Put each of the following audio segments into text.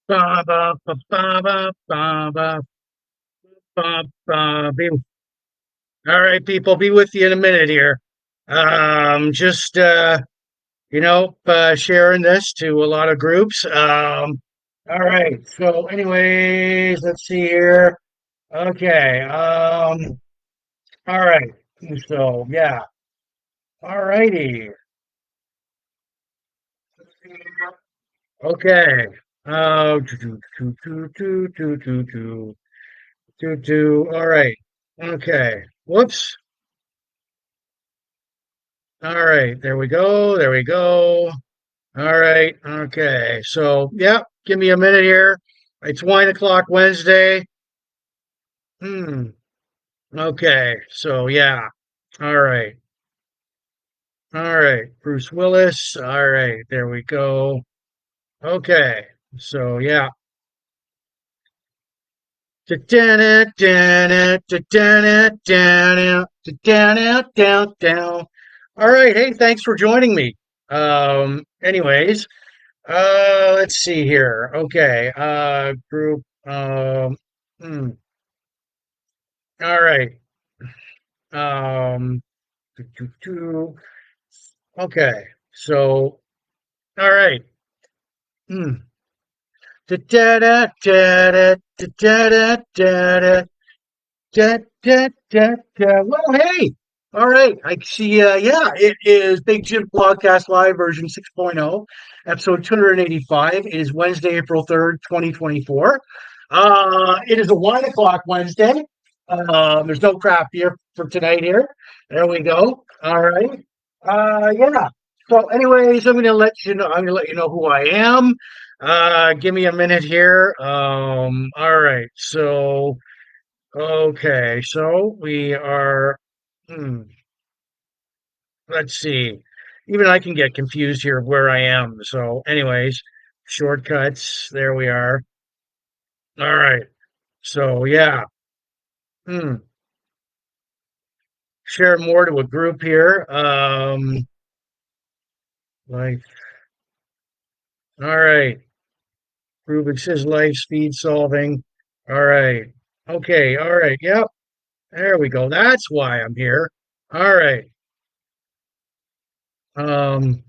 Ba, ba, ba, ba, ba, ba, ba, ba, ba, All right, people, be with you in a minute here. Just sharing this to a lot of groups. All right. So, anyways, let's see here. Okay. All right. So, yeah. All righty. Okay. All right. Okay. Whoops. All right. There we go. There we go. All right. Okay. So, yeah, give me a minute here. It's Wine o'clock Wednesday. Hmm. Okay. So, yeah. All right. All right. Bruce Willis. All right. There we go. Okay. So, yeah. All right. Hey, thanks for joining me. Anyways, let's see here. Okay. Group. Hmm. All right. Um, do, do, do. Okay. So, all right. Hmm. Well, hey. All right. I see. Yeah, it is Big Jim Blogcast Live version 6.0, episode 285. It is Wednesday, April 3rd, 2024. It is a wine o'clock Wednesday. There's no crap beer for tonight here. There we go. All right. Yeah. So, anyways, I'm gonna let you know. I'm gonna let you know who I am. Give me a minute here. All right. So, okay. So we are. Hmm, let's see. Even I can get confused here of where I am. So, anyways, shortcuts. There we are. All right. So, yeah. Hmm. Share more to a group here. Like, all right. Rubik's his life speed solving. All right. Okay. All right. Yep. There we go. That's why I'm here. All right. Um,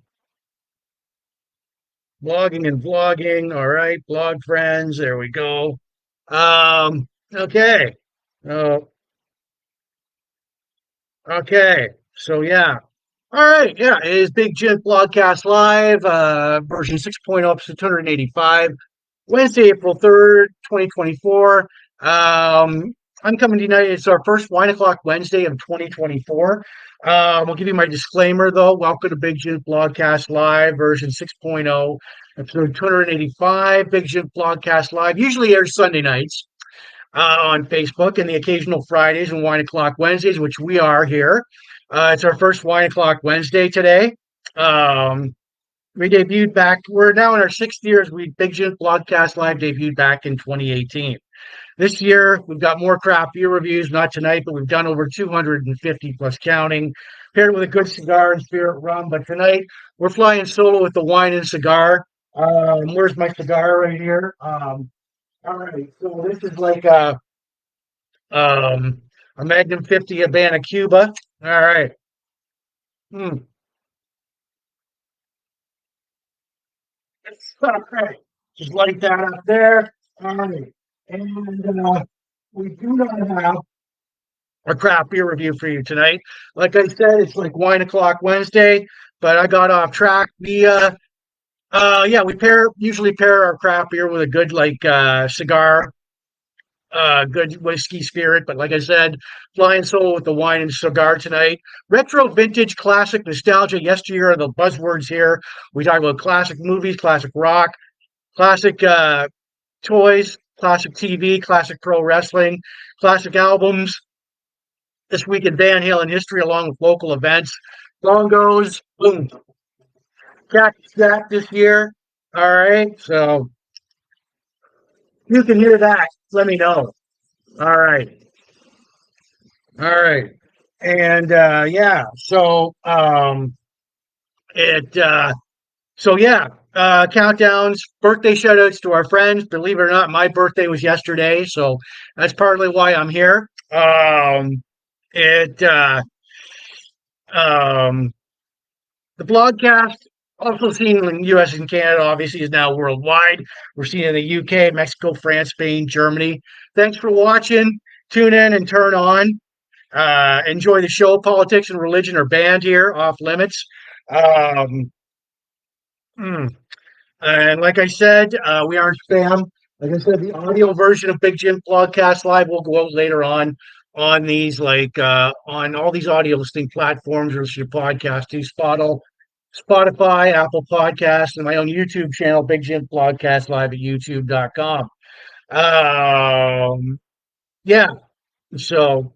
blogging and vlogging. All right. Blog friends. There we go. Okay. Uh, okay. So yeah. All right. Yeah. It is Big Jim Blogcast Live, version 6.0, episode 285. Wednesday, April 3rd, 2024. I'm coming tonight. It's our first Wine O'Clock Wednesday of 2024. I'll give you my disclaimer, though. Welcome to Big Jim Blogcast Live, version 6.0, episode 285. Big Jim Blogcast Live usually airs Sunday nights on Facebook and the occasional Fridays and Wine O'Clock Wednesdays, which we are here. It's our first Wine O'Clock Wednesday today. Um, we debuted back. We're now in our sixth year as we Big Jim Blogcast Live debuted back in 2018. This year we've got more craft beer reviews, not tonight, but we've done over 250 plus counting, paired with a good cigar and spirit rum. But tonight we're flying solo with the wine and cigar. Where's my cigar right here? All right, so this is like um, a Magnum 50 Habana Cuba. All right. Hmm. All right. Just like that up there. All right. And we do not have a craft beer review for you tonight. Like I said, it's like Wine O'Clock Wednesday, but I got off track. Yeah, we usually pair our craft beer with a good cigar, good whiskey spirit. But like I said, flying solo with the wine and cigar tonight. Retro, vintage, classic, nostalgia, yesteryear are the buzzwords here. We talk about classic movies, classic rock, classic toys, classic TV, classic pro wrestling, classic albums. This week in Van Halen history, along with local events. Bongos, boom, Cactus Jack this year. All right, so you can hear that. Let me know. All right, all right, and yeah, so it So yeah, countdowns, birthday shout outs to our friends. Believe it or not, my birthday was yesterday, so that's partly why I'm here. It um, the blogcast, also seen in the US and Canada, obviously is now worldwide. We're seeing in the UK, Mexico, France, Spain, Germany. Thanks for watching. Tune in and turn on. Enjoy the show. Politics and religion are banned here, off limits. Um, hmm. And like I said, we aren't spam. Like I said, the audio version of Big Jim Podcast Live will go out later on these, like on all these audio listening platforms or your podcast to Spotify, Apple Podcasts, and my own YouTube channel, Big Jim Podcast Live at YouTube.com. Yeah. So,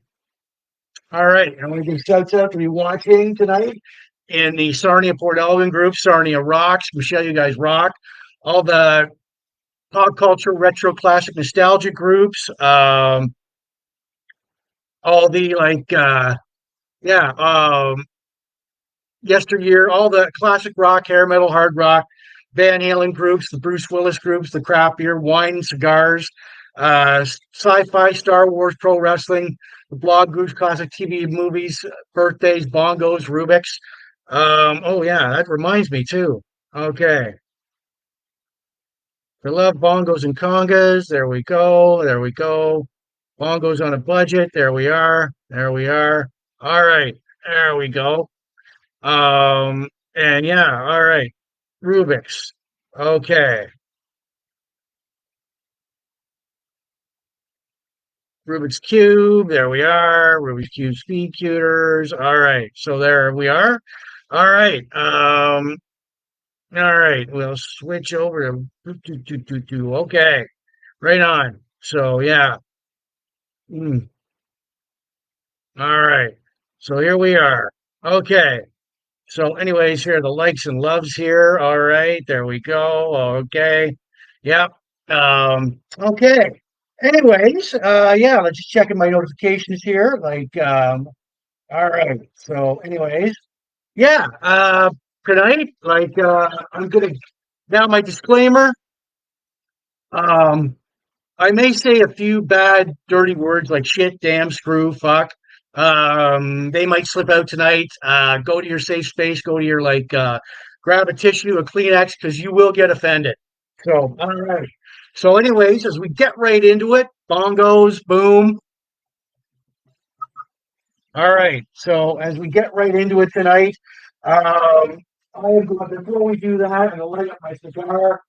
all right. I want to give shouts out to be watching tonight in the Sarnia Port Elgin group. Sarnia rocks. Michelle, you guys rock. All the pop culture, retro, classic, nostalgia groups. All the yeah, yesteryear, all the classic rock, hair metal, hard rock, Van Halen groups, the Bruce Willis groups, the craft beer, wine, and cigars, sci-fi, Star Wars, pro wrestling, the blog groups, classic TV, movies, birthdays, bongos, Rubik's. Oh yeah, that reminds me too. Okay. For love, bongos and congas. There we go. There we go. Bongos on a budget. There we are. There we are. All right. There we go. And yeah, all right. Rubik's. Okay. Rubik's Cube. There we are. Rubik's Cube speed cuters. All right. So there we are. All right. All right. We'll switch over to okay. Right on. So yeah. Mm, all right. So here we are. Okay. So, anyways, here are the likes and loves here. All right, there we go. Okay, yep. Okay. Anyways, yeah, let's just check in my notifications here. Like, all right. So, anyways, yeah. Tonight, like, I'm gonna now my disclaimer. Um, I may say a few bad, dirty words like shit, damn, screw, fuck. They might slip out tonight. Go to your safe space. Go to your grab a tissue, a Kleenex, because you will get offended. So, all right. So, anyways, as we get right into it, bongos, boom. All right. So, as we get right into it tonight, I am going before we do that, I'm going to light up my cigar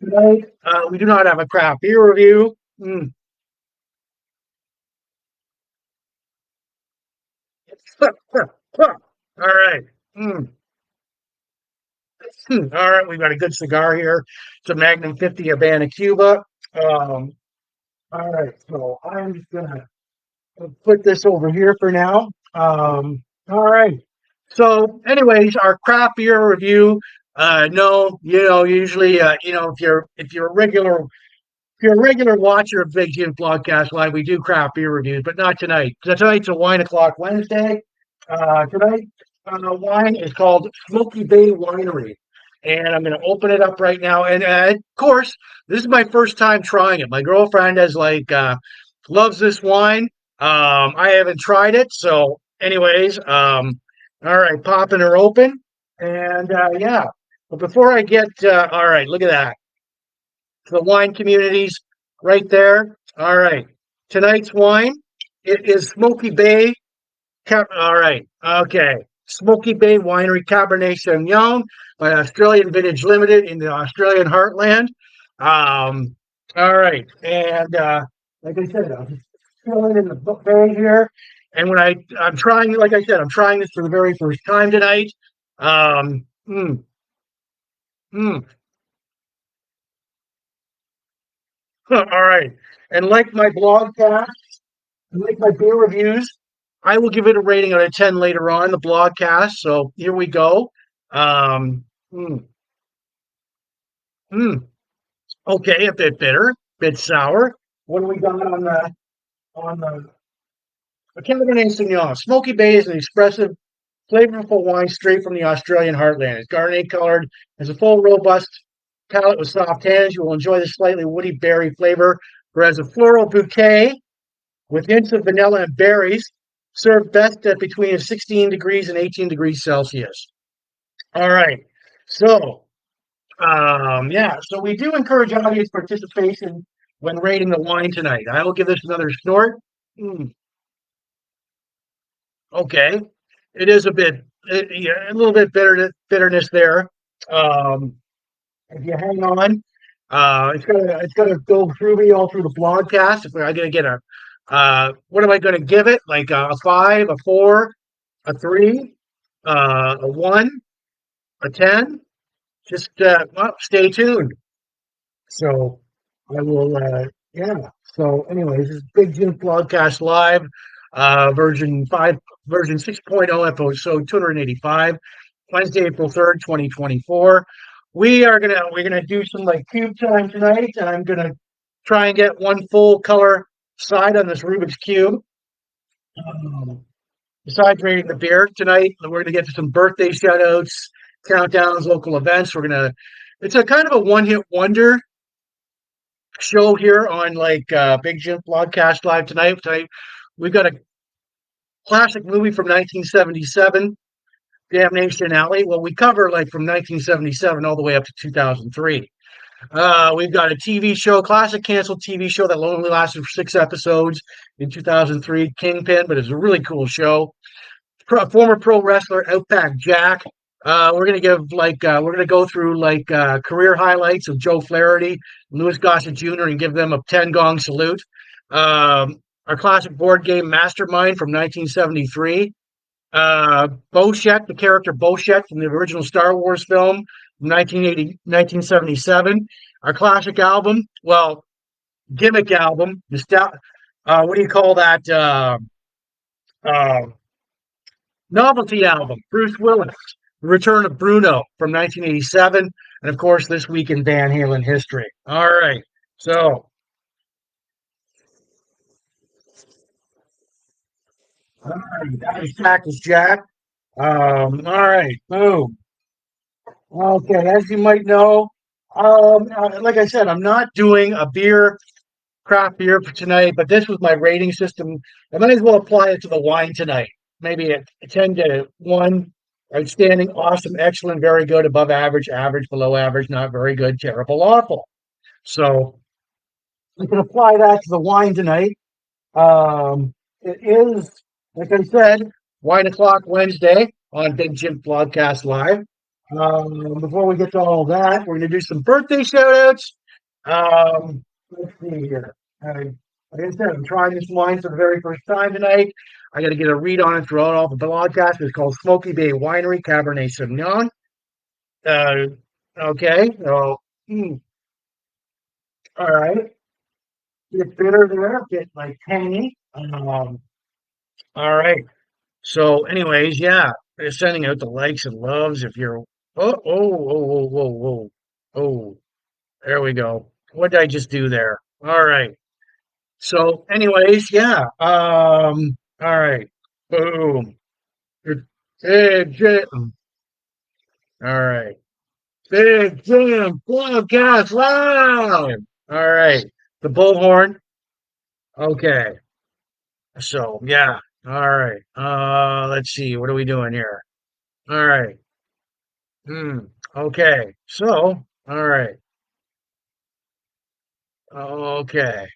tonight. We do not have a craft beer review. All right. Mm. All right. We've got a good cigar here. It's a Magnum 50 Habana Cuba. Um, all right. So I'm just going to put this over here for now. All right. So, anyways, our craft beer review. No, usually, if you're a regular watcher of Big Jim Blogcast Live, we do craft beer reviews, but not tonight. So tonight's a Wine o'clock Wednesday. Tonight, wine is called Smoky Bay Winery, and I'm going to open it up right now. And of course, this is my first time trying it. My girlfriend has loves this wine. I haven't tried it, so anyways, all right, popping her open, and yeah. But before I get, all right, look at that. The wine communities right there. All right. Tonight's wine, it is Smoky Bay. All right. Okay. Smoky Bay Winery Cabernet Sauvignon by Australian Vintage Limited in the Australian heartland. All right. And like I said, I'm just filling in the bay here. And when I'm trying, like I said, I'm trying this for the very first time tonight. Um, mm, mm. All right. And like my blog cast, like my beer reviews, I will give it a rating out of 10 later on the blogcast. So here we go. Um, mm, mm, okay, a bit bitter, bit sour. What do we got on the Cabernet Sauvignon? Smoky Bay is an expressive flavorful wine straight from the Australian heartland. It's garnet colored, has a full, robust palate with soft tannins. You will enjoy the slightly woody berry flavor, whereas a floral bouquet with hints of vanilla and berries, served best at between 16 degrees and 18 degrees Celsius. All right. So, yeah, so we do encourage audience participation when rating the wine tonight. I will give this another snort. Mm, okay. It is yeah, a little bit bitterness there. Um, if you hang on, it's gonna go through me all through the broadcast. If I'm gonna get what am I gonna give it? Like a five, a four, a three, a one, a 10. Just well, stay tuned. So I will, yeah. So, anyways, this is Big Jim Blogcast Live, version 6.0, episode 285, Wednesday, April 3rd, 2024. We're gonna do some like cube time tonight, and I'm gonna try and get one full color side on this Rubik's cube. Um, Besides rating the beer tonight, we're gonna get to some birthday shout outs, countdowns, local events. It's a kind of a one hit wonder show here on like Big Jim Broadcast Live tonight. We've got a classic movie from 1977, Damnation Alley. Well, we cover like from 1977 all the way up to 2003. We've got a TV show, classic canceled TV show that only lasted for 6 episodes in 2003, Kingpin, but it's a really cool show. Former pro wrestler Outback Jack. We're gonna go through like career highlights of Joe Flaherty, Louis Gossett Jr., and give them a 10 gong salute. Our classic board game Mastermind from 1973. Bo-Shek, the character Bo-Shek from the original Star Wars film from 1977. Our classic album, well, gimmick album, what do you call that? Uh, Novelty album, Bruce Willis, The Return of Bruno from 1987, and of course, This Week in Van Halen History. All right, so, all right, that is Cactus Jack. All right, boom. Okay, as you might know, like I said, I'm not doing a craft beer for tonight, but this was my rating system. I might as well apply it to the wine tonight. Maybe a 10 to 1, outstanding, awesome, excellent, very good, above average, average, below average, not very good, terrible, awful. So you can apply that to the wine tonight. It is, like I said, Wine o'clock Wednesday on Big Jim Podcast Live. Before we get to all that, we're going to do some birthday shout outs. Let's see here. Like I said, I'm trying this wine for the very first time tonight. I got to get a read on it throughout all the broadcast. It's called Smoky Bay Winery Cabernet Sauvignon. Uh, okay, so all right, get bitter there, get like tangy. All right. So, anyways, yeah, they're sending out the likes and loves. If you're, oh, there we go. What did I just do there? All right. So, anyways, yeah. All right. Boom. Big Jim. All right. Big Jim Podcast Live. All right. The bullhorn. Okay. So, yeah. All right. Let's see. What are we doing here? All right. Hmm. Okay. So, all right. Okay.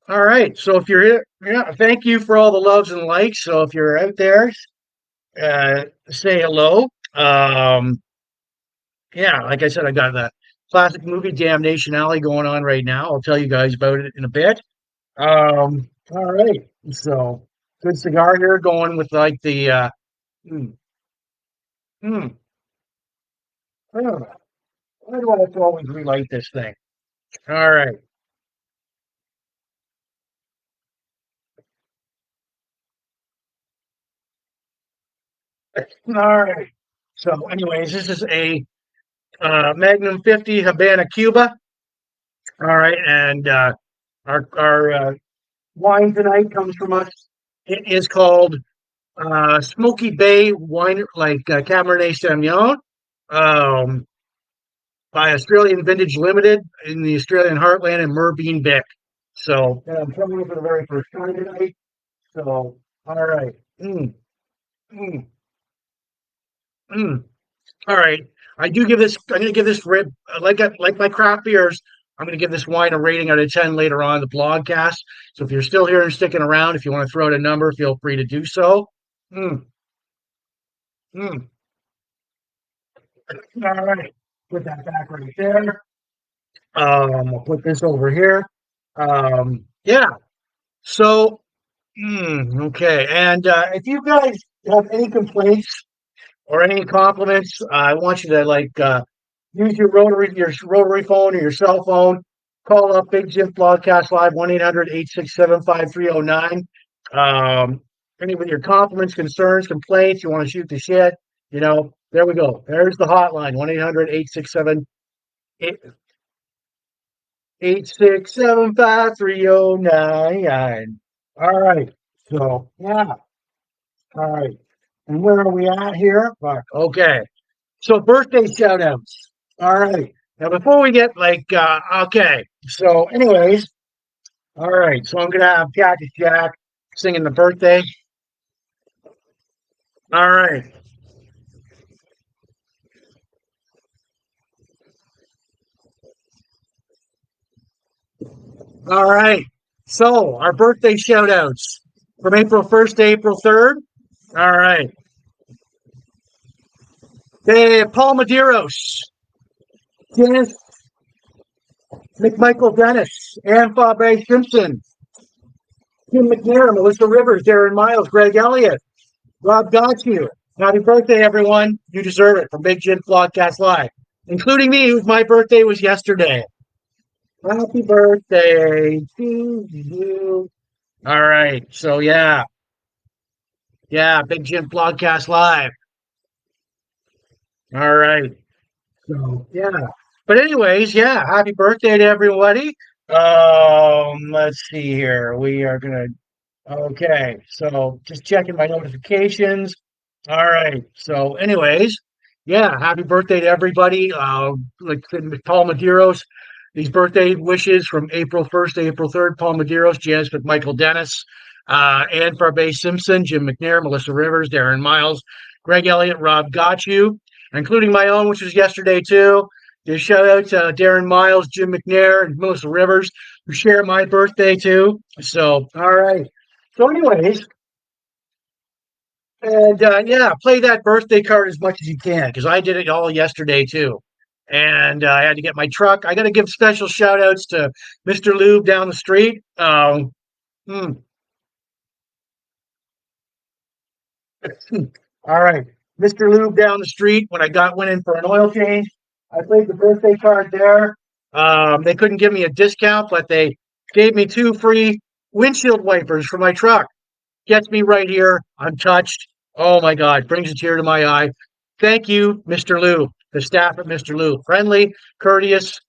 All right. So if you're here, yeah, thank you for all the loves and likes. So if you're out there, say hello. Um, yeah, like I said, I got the classic movie Damnation Alley going on right now. I'll tell you guys about it in a bit. All right. So good cigar here going with like the mm, mm, oh, why do I have to always relight this thing? All right. All right. So, anyways, this is a Magnum 50 Habana Cuba. All right, and our wine tonight comes from us. It is called Smoky Bay wine, like Cabernet Sauvignon, um, by Australian Vintage Limited in the Australian Heartland and Merbean Bic. So yeah, I'm trying for the very first time tonight. So all right. Mm, mm, mm. All right. I do give this. I'm going to give this rib like my craft beers. I'm going to give this wine a rating out of 10 later on in the blogcast. So if you're still here and sticking around, if you want to throw out a number, feel free to do so. Mm, mm. All right. Put that back right there. I'll put this over here. Yeah. So, okay. And if you guys have any complaints or any compliments, I want you to use your rotary phone or your cell phone. Call up Big Jim Broadcast Live 1-800-867-5309. Any with your compliments, concerns, complaints, you want to shoot the shit, there we go. There's the hotline 1-800-867-5309. All right. So, yeah. All right. And where are we at here? Fuck. Okay. So birthday shout outs. All right. Now before we get okay. So anyways, all right. So I'm gonna have Cactus Jack singing the birthday. All right. All right. So our birthday shout outs from April 1st to April 3rd. All right. Hey, Paul Medeiros, Dennis McMichael Dennis, Ann Fabre Simpson, Tim McNair, Melissa Rivers, Darren Miles, Greg Elliott, Rob got you. Happy birthday, everyone. You deserve it from Big Jim Broadcast Live, including me, whose my birthday was yesterday. Happy birthday to you. All right. So, yeah. Yeah. Big Jim Broadcast Live. All right. So, yeah. But, anyways, yeah. Happy birthday to everybody. Let's see here. We are going to Okay, so just checking my notifications. All right. So, anyways, yeah, happy birthday to everybody. Like Paul Medeiros, these birthday wishes from April 1st to April 3rd. Paul Medeiros, Janice McMichael Dennis, Ann Farbe Simpson, Jim McNair, Melissa Rivers, Darren Miles, Greg Elliott, Rob Got You, including my own, which was yesterday too. Just shout out to Darren Miles, Jim McNair, and Melissa Rivers, who share my birthday too. So, all right. So, anyways, and yeah, play that birthday card as much as you can because I did it all yesterday too. And I had to get my truck. I got to give special shout outs to Mr. Lube down the street. Hmm, all right. Mr. Lube down the street when went in for an oil change. I played the birthday card there. They couldn't give me a discount, but they gave me 2 free windshield wipers for my truck. Gets me right here, untouched. Oh my God, brings a tear to my eye. Thank you, Mr. Lou, the staff at Mr. Lou. Friendly, courteous,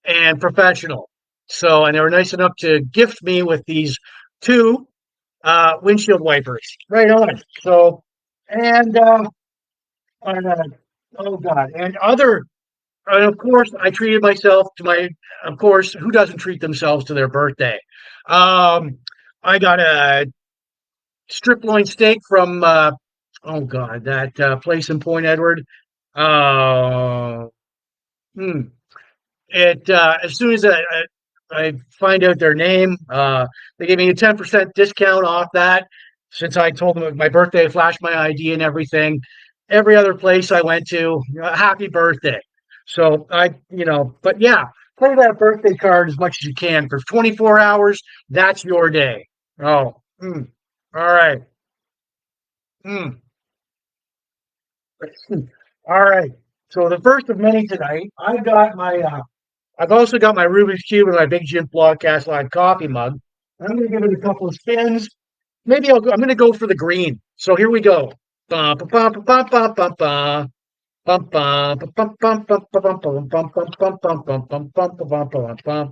and professional. So, and they were nice enough to gift me with these 2 windshield wipers. Right on. So, and, uh, oh God, and of course, I treated myself of course, who doesn't treat themselves to their birthday? Um, I got a strip loin steak from oh god that place in Point Edward. Uh, hmm. It as soon as I find out their name, they gave me a 10% discount off that. Since I told them it was my birthday, flashed my ID and everything. Every other place I went to, happy birthday. So but yeah, play that birthday card as much as you can for 24 hours. That's your day. Oh, all right. Mm. All right. So the first of many tonight, I've also got my Rubik's Cube and my Big Jim Broadcast Live coffee mug. I'm going to give it a couple of spins. Maybe I'm going to go for the green. So here we go. Bum, bum, bum, bum, bum, bum, bum. Bum, bum, bum, bum, bum, bum, bum, bum, bum, bum, bum, bum, bum, bum, bum, bum, bum, bum.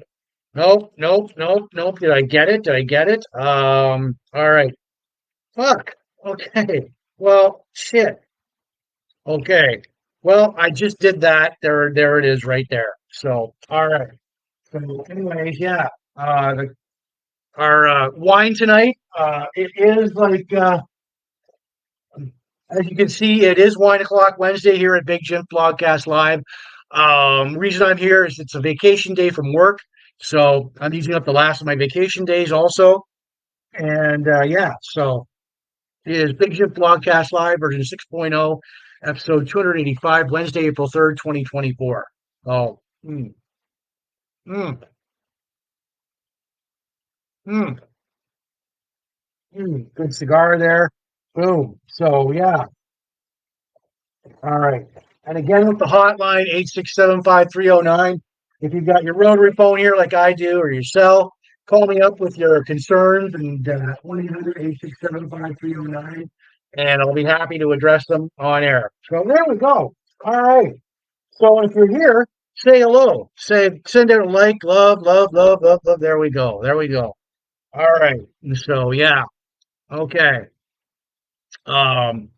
Nope, nope, nope, nope. Did I get it? Did I get it? All right. Fuck. Okay. Well, shit. Okay. Well, I just did that. There it is right there. So, all right. So, anyways, yeah. Our wine tonight, it is like, as you can see, it is Wine o'clock Wednesday here at Big Jim Blogcast Live. Reason I'm here is it's a vacation day from work, so I'm using up the last of my vacation days also. And yeah, so it is Big Jim Blogcast Live version 6.0, episode 285, Wednesday, April 3rd, 2024. Oh, mm, mm, mm, good cigar there. Boom. So yeah, all right. And again with the hotline, 8675309. If you've got your rotary phone here like I do or your cell, call me up with your concerns and 1-800-867-5309, and I'll be happy to address them on air. So there we go. All right. So if you're here, say hello. Send out a like, love, love, love, love, love. There we go. There we go. All right. So yeah. Okay. Um,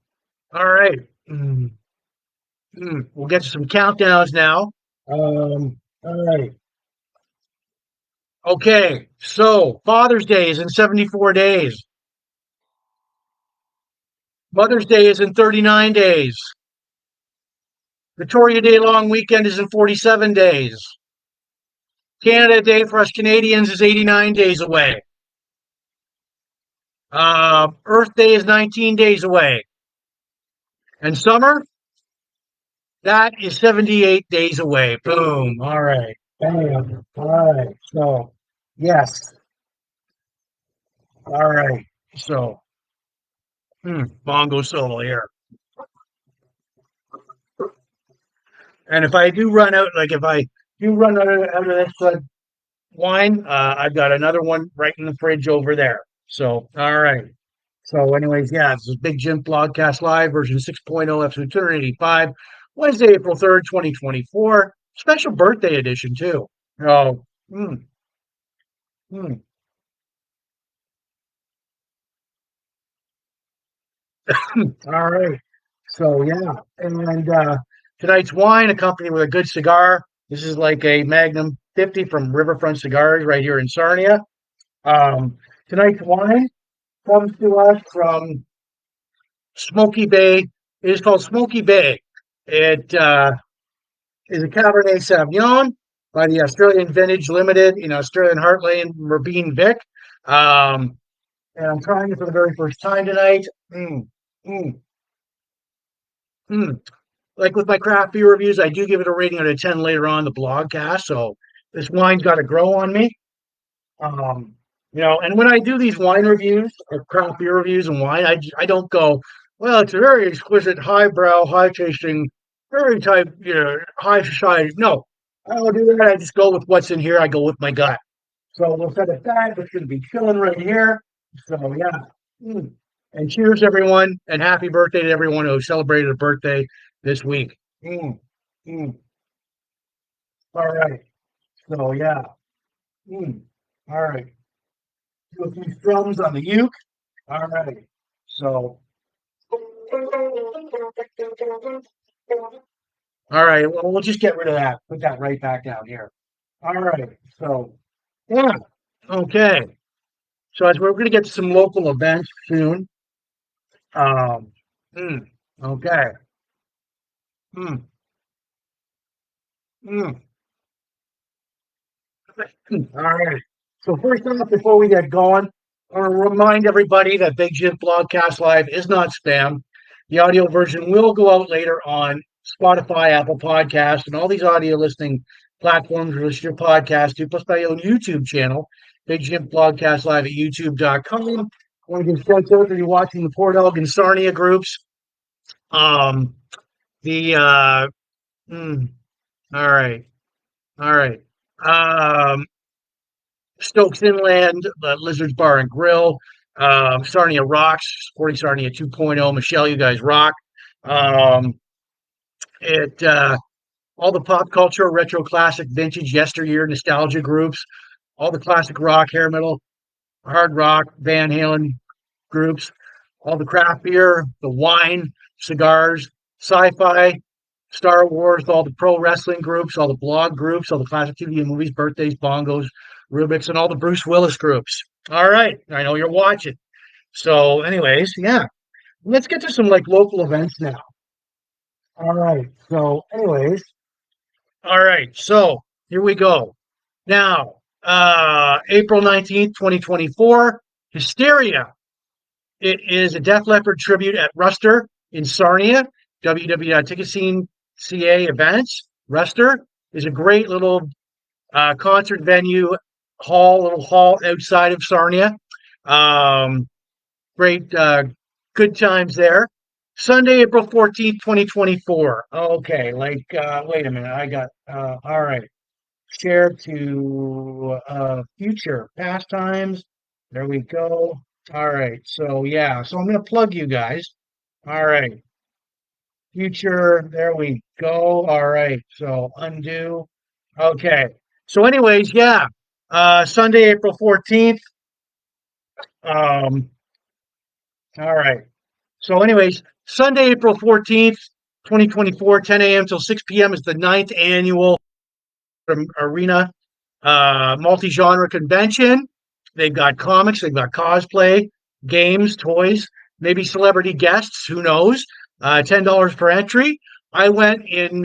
all right. We'll get to some countdowns now. All right. Okay. So Father's Day is in 74 days. Mother's Day is in 39 days. Victoria Day long weekend is in 47 days. Canada Day for us Canadians is 89 days away. Earth Day is 19 days away. And summer, that is 78 days away. Boom. All right. Bam. All right. So, yes. All right. So, bongo solo here. And if I do run out, like if I do run out of this wine, I've got another one right in the fridge over there. So, all right. So, anyways, yeah, this is Big Jim Blogcast Live version 6.0, episode 285, Wednesday, April 3rd, 2024. Special birthday edition, too. Oh, mm, mm. All right. So, yeah. And tonight's wine accompanied with a good cigar. This is like a Magnum 50 from Riverfront Cigars right here in Sarnia. Um, tonight's wine comes to us from Smoky Bay. It is called Smoky Bay. It is a Cabernet Sauvignon by the Australian Vintage Limited in Australian Heartland, Rabine Vic. Um, and I'm trying it for the very first time tonight. Mm, mm, mm. Like with my craft beer reviews, I do give it a rating out of 10 later on the blogcast. So this wine's got to grow on me. Um, and when I do these wine reviews or craft beer reviews and wine, I don't go, well, it's a very exquisite, highbrow, high tasting, very type, high society. No, I don't do that. I just go with what's in here. I go with my gut. So we'll set it back. It's going to be chilling right here. So yeah. Mm. And cheers, everyone, and happy birthday to everyone who celebrated a birthday this week. Mm. Mm. All right. So yeah. Mm. All right. Do a few strums on the uke. All right. So, all right. Well, we'll just get rid of that. Put that right back down here. All right. So, yeah. Okay. So, as we're going to get to some local events soon. Um, mm, okay. Mm, mm, all right. So, first off, before we get going, I want to remind everybody that Big Jim Blogcast Live is not spam. The audio version will go out later on Spotify, Apple Podcasts, and all these audio listening platforms where you listen to your podcast to, plus my own YouTube channel, Big Jim Blogcast Live at youtube.com. I want to give shouts out to you watching the Port Elgin Sarnia groups. Um, the mm, all right, all right. Um, Stokes Inland, Lizards Bar and Grill, Sarnia Rocks, Sporting Sarnia 2.0. Michelle, you guys rock. Um, it all the pop culture, retro, classic, vintage, yesteryear, nostalgia groups, all the classic rock, hair metal, hard rock, Van Halen groups, all the craft beer, the wine, cigars, sci-fi, Star Wars, all the pro wrestling groups, all the blog groups, all the classic TV and movies, birthdays, bongos, Rubik's, and all the Bruce Willis groups. All right, I know you're watching. So, anyways, yeah, let's get to some like local events now. All right. So, anyways, all right. So here we go. Now, April 19th, 2024, Hysteria. It is a Def Leppard tribute at Ruster in Sarnia. www.ticket scene CA events. Ruster is a great little concert venue little hall outside of Sarnia. Um, Great, good times there. Sunday, April 14th, 2024. Okay, wait a minute. I got, all right. Share to future pastimes. There we go. All right. So, yeah. So I'm going to plug you guys. All right. Future. There we go. All right. So undo. Okay. So, anyways, yeah. Sunday, April 14th. Um, all right. So, anyways, Sunday, April 14th, 2024, 10 a.m. till 6 p.m. is the ninth annual Arena multi-genre convention. They've got comics, they've got cosplay, games, toys, maybe celebrity guests. Who knows? $10 per entry. I went in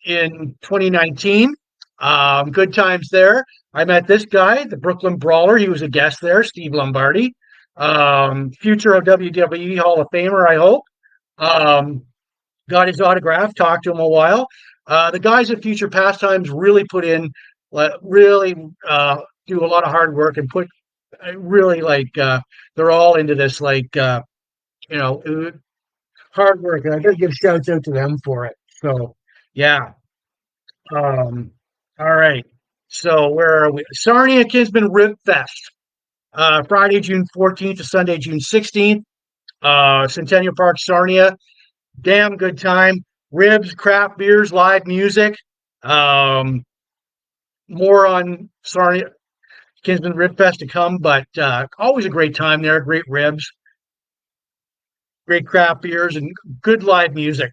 2019. Good times there. I met this guy, the Brooklyn Brawler. He was a guest there, Steve Lombardi. Future of WWE Hall of Famer, I hope. Got his autograph, talked to him a while. The guys at Future Pastimes really put in, really do a lot of hard work and put really they're all into this, you know, hard work. And I got to give shouts out to them for it. So, yeah. Um, all right. So, where are we? Sarnia Kinsman Rib Fest. Friday, June 14th to Sunday, June 16th. Centennial Park, Sarnia. Damn good time. Ribs, craft beers, live music. More on Sarnia Kinsman Rib Fest to come, but always a great time there. Great ribs, great craft beers, and good live music.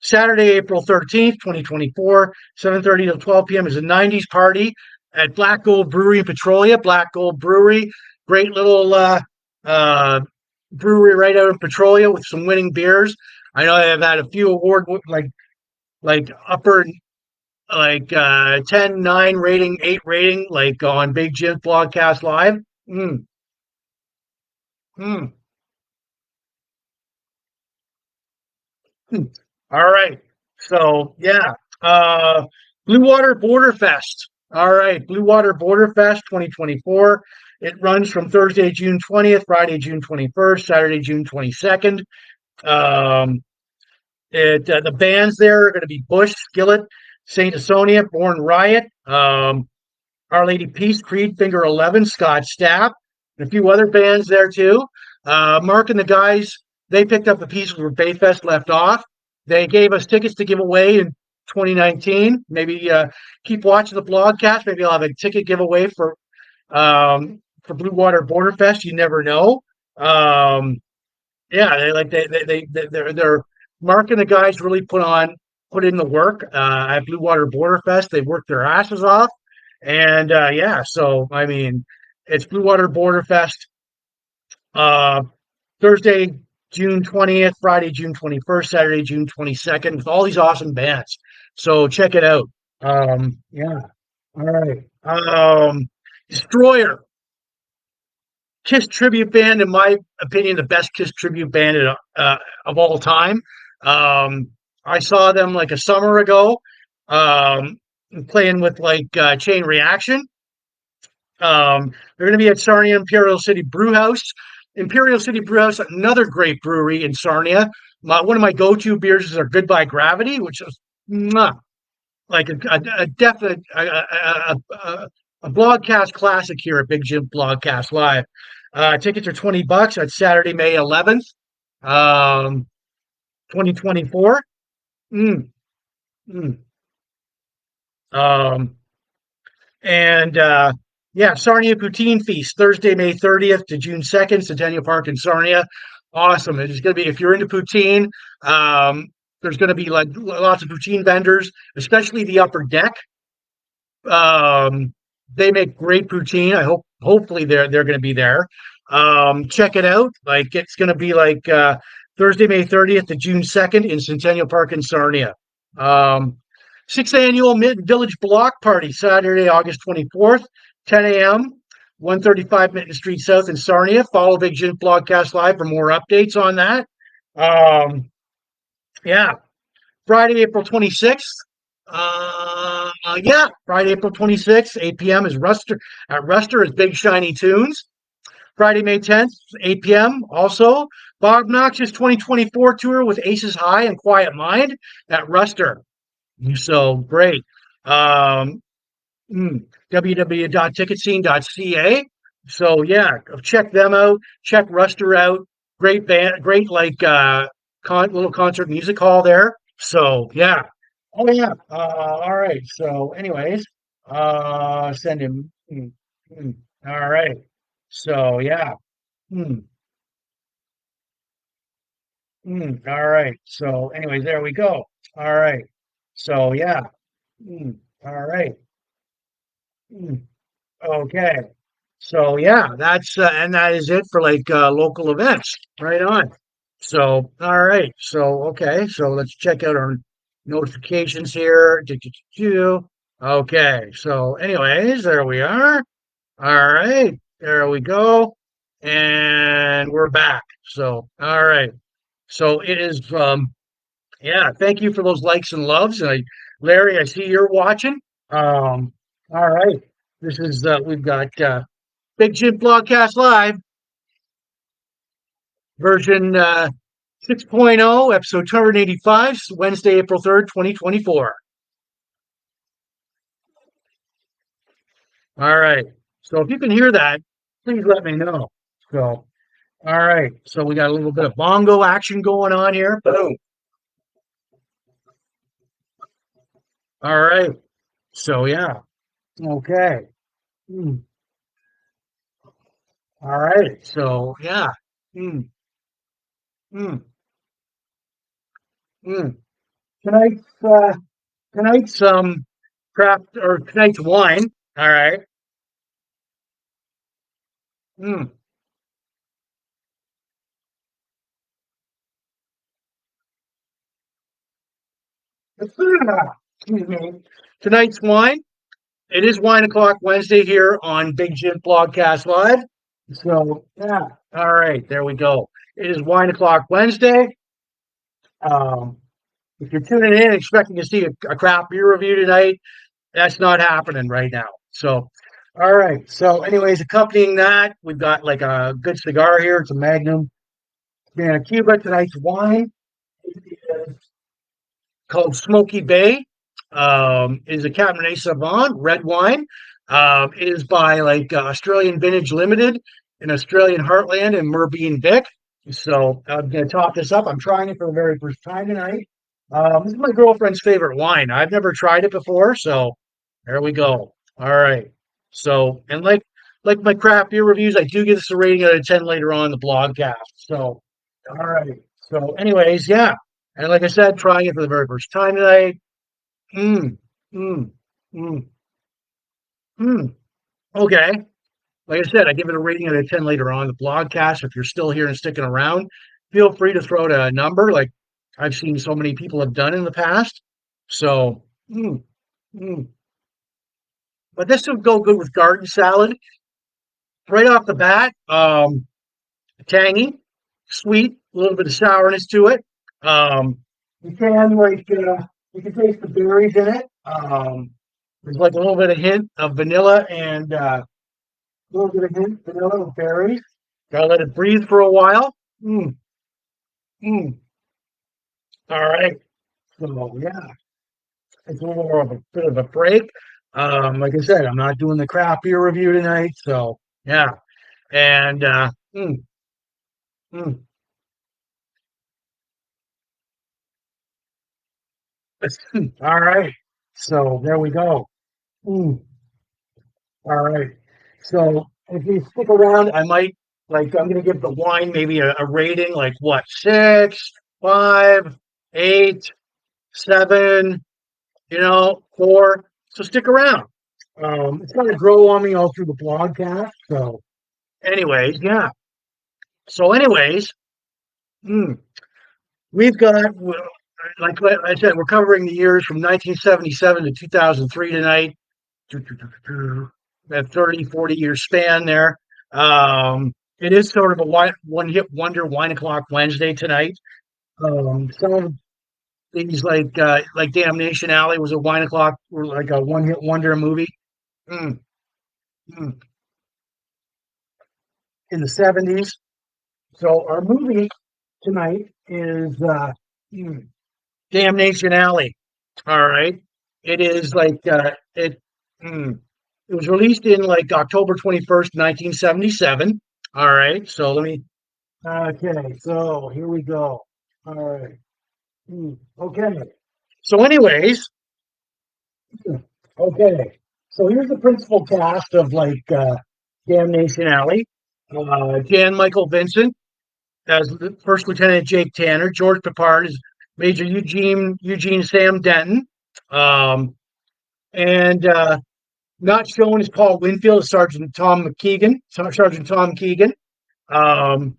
Saturday, April 13th, 2024, 7:30 to 12 p.m. is a 90s party at Black Gold Brewery in Petrolia. Black Gold Brewery, great little brewery right out in Petrolia with some winning beers. I know they've had a few award upper 10, 9 rating, 8 rating, like on Big Jim's Blogcast Live. Mm. Mm. Mm. All right. So yeah. Blue Water Border Fest. All right, Blue Water Border Fest 2024. It runs from Thursday, June 20th, Friday, June 21st, Saturday, June 22nd. The bands there are going to be Bush, Skillet, Saint Asonia, Born Riot, Our Lady Peace, Creed, Finger 11, Scott Stapp, and a few other bands there too. Mark and the guys, they picked up the pieces where Bayfest left off. They gave us tickets to give away in 2019. Maybe keep watching the blogcast. Maybe I'll have a ticket giveaway for Blue Water Border Fest. You never know. Yeah, they're Mark and the guys really put in the work at Blue Water Border Fest. They worked their asses off, and yeah. So I mean, it's Blue Water Border Fest. Thursday, June 20th, Friday, June 21st, Saturday, June 22nd, with all these awesome bands. So check it out. Yeah. All right. Destroyer. Kiss tribute band, in my opinion, the best Kiss tribute band of all time. I saw them like a summer ago, playing with Chain Reaction. They're going to be at Sarnia Imperial City Brewhouse. Imperial City Brewhouse, another great brewery in Sarnia. One of my go-to beers is our Goodbye Gravity, which is like a definite a blogcast classic here at Big Jim Blogcast Live. Tickets are $20. That's Saturday, May 11th, 2024. Mm, mm. And Yeah, Sarnia Poutine Feast, Thursday, May 30th to June 2nd, Centennial Park in Sarnia. Awesome. It's going to be, if you're into poutine, um, there's going to be like lots of poutine vendors, especially the upper deck. Um, they make great poutine. Hopefully they're going to be there. Check it out. Like it's going to be like Thursday, May 30th to June 2nd in Centennial Park in Sarnia. Um, Sixth annual Mid Village Block Party, Saturday, August 24th, 10 a.m. 135 Minton Street South in Sarnia. Follow Big Jim Blogcast Live for more updates on that. Um, yeah, Friday, April 26th. Yeah, Friday, April 26th, 8 p.m. is Ruster at Ruster is Big Shiny Tunes. Friday, May 10th, 8 p.m. Also, Bob Noxious 2024 tour with Aces High and Quiet Mind at Ruster. So great. Um, www.ticketscene.ca. So yeah, check them out. Check Ruster out. Great band, great like little concert music hall there. So yeah. Oh yeah. All right. So anyways, send him. All right. So yeah. Mm, all right. So anyways, there we go. All right. So yeah. All right. Mm. Okay. So yeah, that's and that is it for like local events. Right on. So all right. So okay. So let's check out our notifications here. Okay. So anyways, there we are. All right. There we go. And we're back. So all right. So it is yeah, thank you for those likes and loves. And Larry, I see you're watching. All right. This is we've got Big Jim Blogcast Live, version 6.0, episode 285, Wednesday, April 3rd, 2024. All right. So if you can hear that, please let me know. So, all right. So we got a little bit of bongo action going on here. Boom. All right. So, yeah. Okay. Hmm. All right. So, yeah. Mm, mm, mm. Tonight's, tonight's craft or tonight's wine. All right. Mm. Excuse me. Tonight's wine. It is Wine o'clock Wednesday here on Big Jim Blogcast Live. So yeah, all right, there we go. It is Wine o'clock Wednesday. Um, if you're tuning in expecting to see a craft beer review tonight, that's not happening right now. So, all right. So, anyways, accompanying that, we've got like a good cigar here. It's a Magnum Havana Cuba. Tonight's wine called Smoky Bay. Is a Cabernet Sauvignon red wine. It is by like Australian Vintage Limited in Australian Heartland and Merbean Vic. So I'm going to top this up. I'm trying it for the very first time tonight. This is my girlfriend's favorite wine. I've never tried it before, so there we go. All right. So and like my craft beer reviews, I do give this a rating out of 10 later on in the blogcast. So all right. So anyways, yeah. And like I said, trying it for the very first time tonight. Mm, mm, mm, mm. Okay. Like I said, I give it a rating out of 10 later on in the blogcast. If you're still here and sticking around, feel free to throw out a number like I've seen so many people have done in the past. So, mm. But this would go good with garden salad. Right off the bat, tangy, sweet, a little bit of sourness to it. Um, you can like you can taste the berries in it. There's like a little bit of hint of vanilla and a little bit of hint vanilla with berries. Gotta let it breathe for a while. Mm, mm. All right. So yeah, it's a little more of a bit of a break. Like I said, I'm not doing the craft beer review tonight, so yeah. And mm. All right. So there we go. Mm. All right. So if you stick around, I might like I'm gonna give the wine maybe a rating like what 6, 5, 8, 7, 4. So stick around. It's gonna grow on me all through the blogcast. So anyways, yeah. So anyways, mm, we've got like I said, we're covering the years from 1977 to 2003 tonight. That 30, 40 year span there. It is sort of a one hit wonder Wine o'clock Wednesday tonight. Some of things like Damnation Alley was a Wine o'clock or like a one hit wonder movie. Mm, mm, in the 70s. So our movie tonight is mm, Damnation Alley. All right. It is like mm, it was released in like October 21st, 1977. All right. So let me okay. So here we go. All right. Okay. So anyways, okay. So here's the principal cast of like Damnation Alley. Jan Michael Vincent as First Lieutenant Jake Tanner. George Peppard is Major Eugene Sam Denton. Um, and not shown is Paul Winfield, Sergeant Tom Keegan. Um,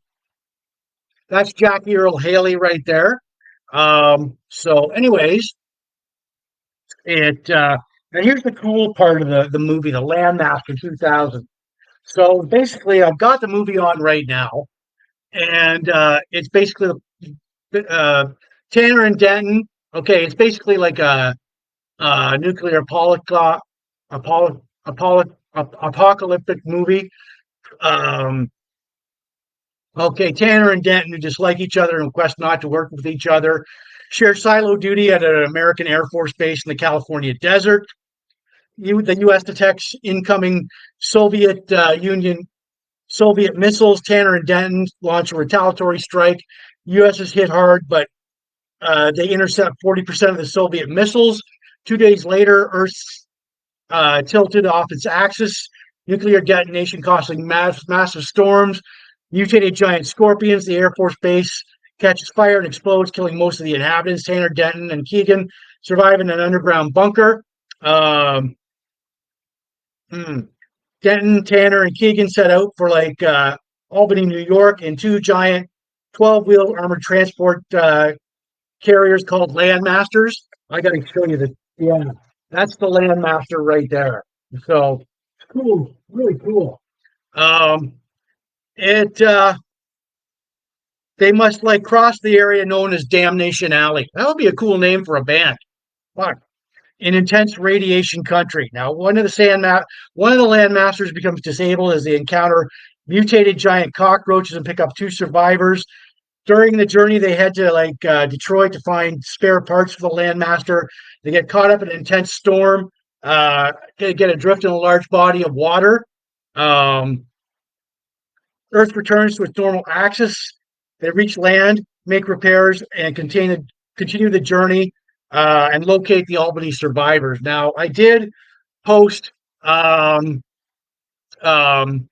that's Jackie Earl Haley right there. So, anyways, it and here's the cool part of the movie, the Landmaster 2000. So basically, I've got the movie on right now, and it's basically uh, Tanner and Denton. Okay, it's basically like a nuclear apocalyptic movie. Um, okay, Tanner and Denton, who dislike each other and request not to work with each other, share silo duty at an American Air Force base in the California desert. The U.S. detects incoming Union Soviet missiles. Tanner and Denton launch a retaliatory strike. U.S. is hit hard, but they intercept 40% of the Soviet missiles. 2 days later, Earth's tilted off its axis. Nuclear detonation causing massive storms. Mutated giant scorpions. The Air Force base catches fire and explodes, killing most of the inhabitants. Tanner, Denton, and Keegan survive in an underground bunker. Um, hmm. Denton, Tanner, and Keegan set out for like Albany, New York, in two giant 12-wheel armored transport carriers called Landmasters. I got to show you the yeah, that's the Landmaster right there. So cool, really cool. Um, it They must like cross the area known as Damnation Alley. That would be a cool name for a band. Fuck. In intense radiation country. Now, one of the Landmasters becomes disabled as they encounter mutated giant cockroaches and pick up two survivors. During the journey, they head to like Detroit to find spare parts for the Landmaster. They get caught up in an intense storm. Get adrift in a large body of water. Um, Earth returns to its normal axis. They reach land, make repairs, and continue the journey and locate the Albany survivors. Now, I did post um, um,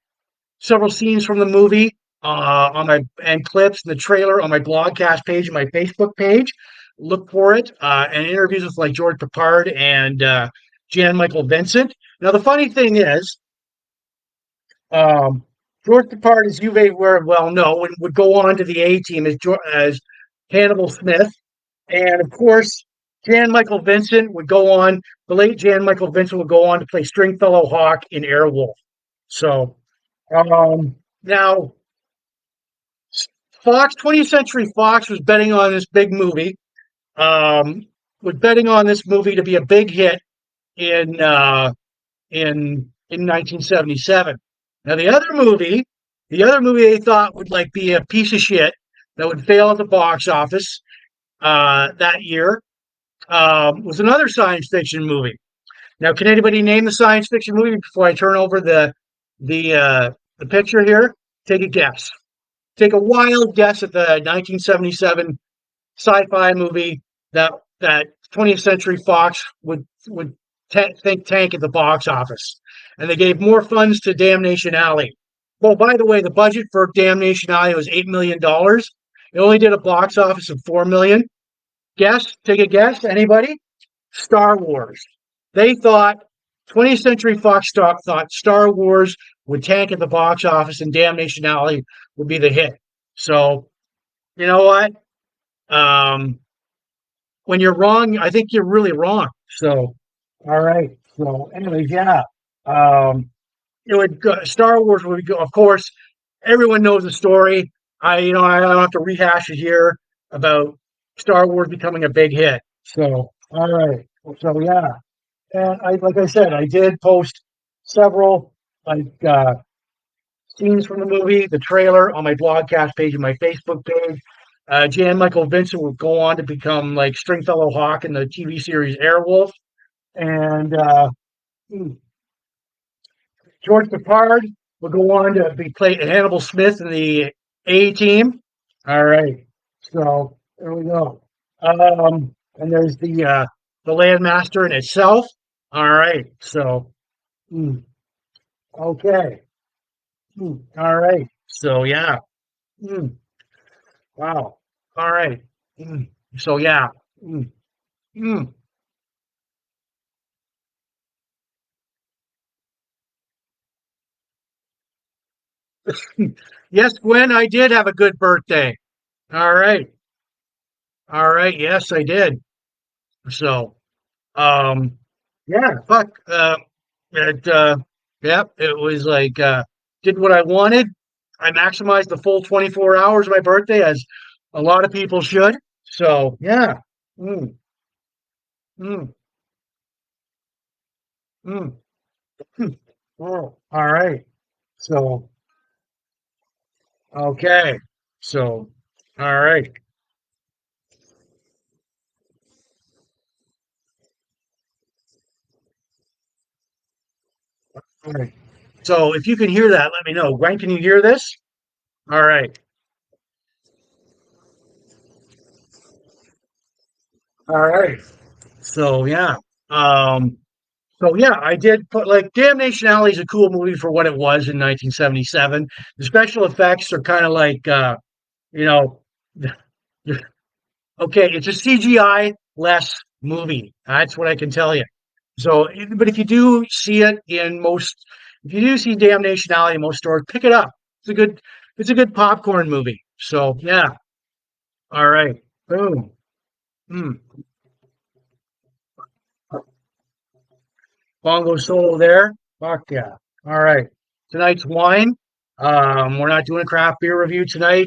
several scenes from the movie on my and clips, the trailer on my blogcast page and my Facebook page. Look for it and interviews with like George Peppard and Jan Michael Vincent. Now, the funny thing is, um, George Peppard, as you may very well know, would go on to the A Team as Hannibal Smith. And of course, Jan Michael Vincent would go on, the late Jan Michael Vincent would go on to play Stringfellow Hawk in Airwolf. So now, Fox, 20th Century Fox was betting on this big movie, was betting on this movie to be a big hit in in 1977. Now the other movie they thought would like be a piece of shit that would fail at the box office that year was another science fiction movie. Now, can anybody name the science fiction movie before I turn over the picture here? Take a guess. Take a wild guess at the 1977 sci-fi movie that 20th Century Fox would think tank at the box office, and they gave more funds to Damnation Alley. Well, by the way, the budget for Damnation Alley was $8 million. It only did a box office of 4 million. Guess, take a guess, anybody? Star Wars. They thought 20th Century Fox thought Star Wars would tank at the box office and Damnation Alley would be the hit. So, you know what? Um, when you're wrong, I think you're really wrong. So, all right. So, anyways, yeah. Um, it would go, Star Wars would go. Of course, everyone knows the story. I don't have to rehash it here about Star Wars becoming a big hit. So, all right. So, yeah. And like I said, I did post several like scenes from the movie, the trailer on my Blogcast page and my Facebook page. Jan Michael Vincent will go on to become like Stringfellow Hawk in the TV series Airwolf, and George Peppard will go on to be played Hannibal Smith in the A Team. All right, so there we go. And there's the Landmaster in itself. All right, so okay, all right, so yeah, mm, wow, all right, so yeah, mm, mm. Yes, Gwen, I did have a good birthday. All right, all right, yes, I did. So, um, yeah, fuck, it, yeah, it was like did what I wanted. I maximized the full 24 hours of my birthday, as a lot of people should. So, yeah. Mm, mm, mm, mm. Oh, all right. So, okay. So, all right. All right. So, if you can hear that, let me know. Gwen, can you hear this? All right. All right. So, yeah. Um, so yeah, I did put like Damnation Alley is a cool movie for what it was in 1977. The special effects are kind of like you know, okay, it's a CGI less movie. That's what I can tell you. So, but if you do see it in most, if you do see Damnation Alley in most stores, pick it up. It's a good popcorn movie. So, yeah. All right. Boom. Mm. Bongo solo there. Fuck yeah. All right. Tonight's wine. We're not doing a craft beer review tonight.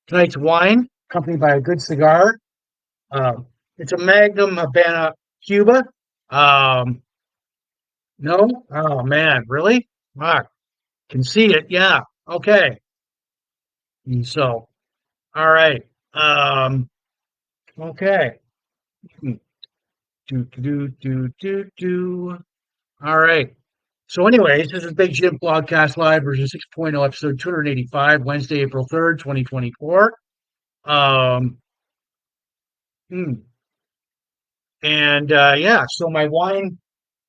Tonight's wine, accompanied by a good cigar. It's a Magnum Habana Cuba. Um, no? Oh man, really? Ah, can see it. Yeah. Okay. And so, all right. Okay. Hmm. Do do do do do. All right. So, anyways, this is Big Jim Blogcast Live version 6.0, episode 285, Wednesday, April 3rd, 2024. Um, hmm. And yeah, so my wine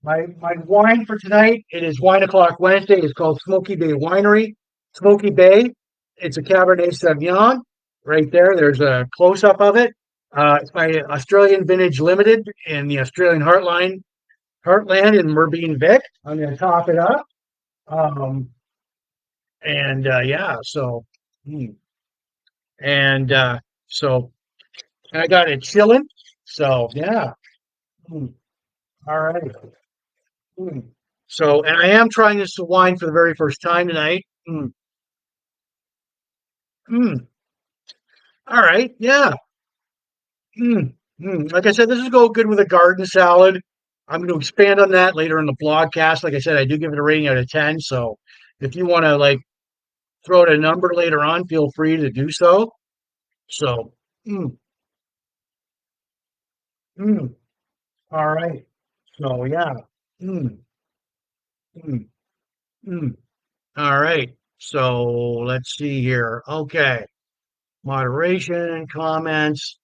for tonight, it is Wine o'clock Wednesday. It's called Smoky Bay Winery. Smoky Bay. It's a Cabernet Sauvignon. Right there. There's a close up of it. It's by Australian Vintage Limited in the Australian Heartland in Merbeen Vic. I'm going to top it up. Um, and yeah, so mm, and so I got it chilling. So yeah. Mm, all right. Mm. So, and I am trying this wine for the very first time tonight. Mm. All right. Yeah. Like I said, this is go good with a garden salad. I'm going to expand on that later in the blogcast. Like I said, I do give it a rating out of 10. So if you want to like throw out a number later on, feel free to do so. So, mm, mm, all right. So yeah. Mm, mm, mm. All right. So let's see here. Okay. Moderation, comments.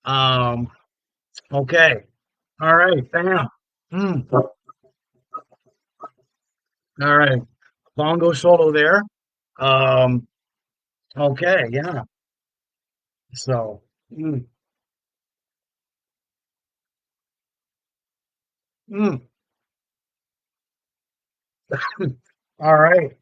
Um, okay. All right. Bam. Mm. All right. Bongo solo there. Um, okay, yeah. So, mm, mm. All right.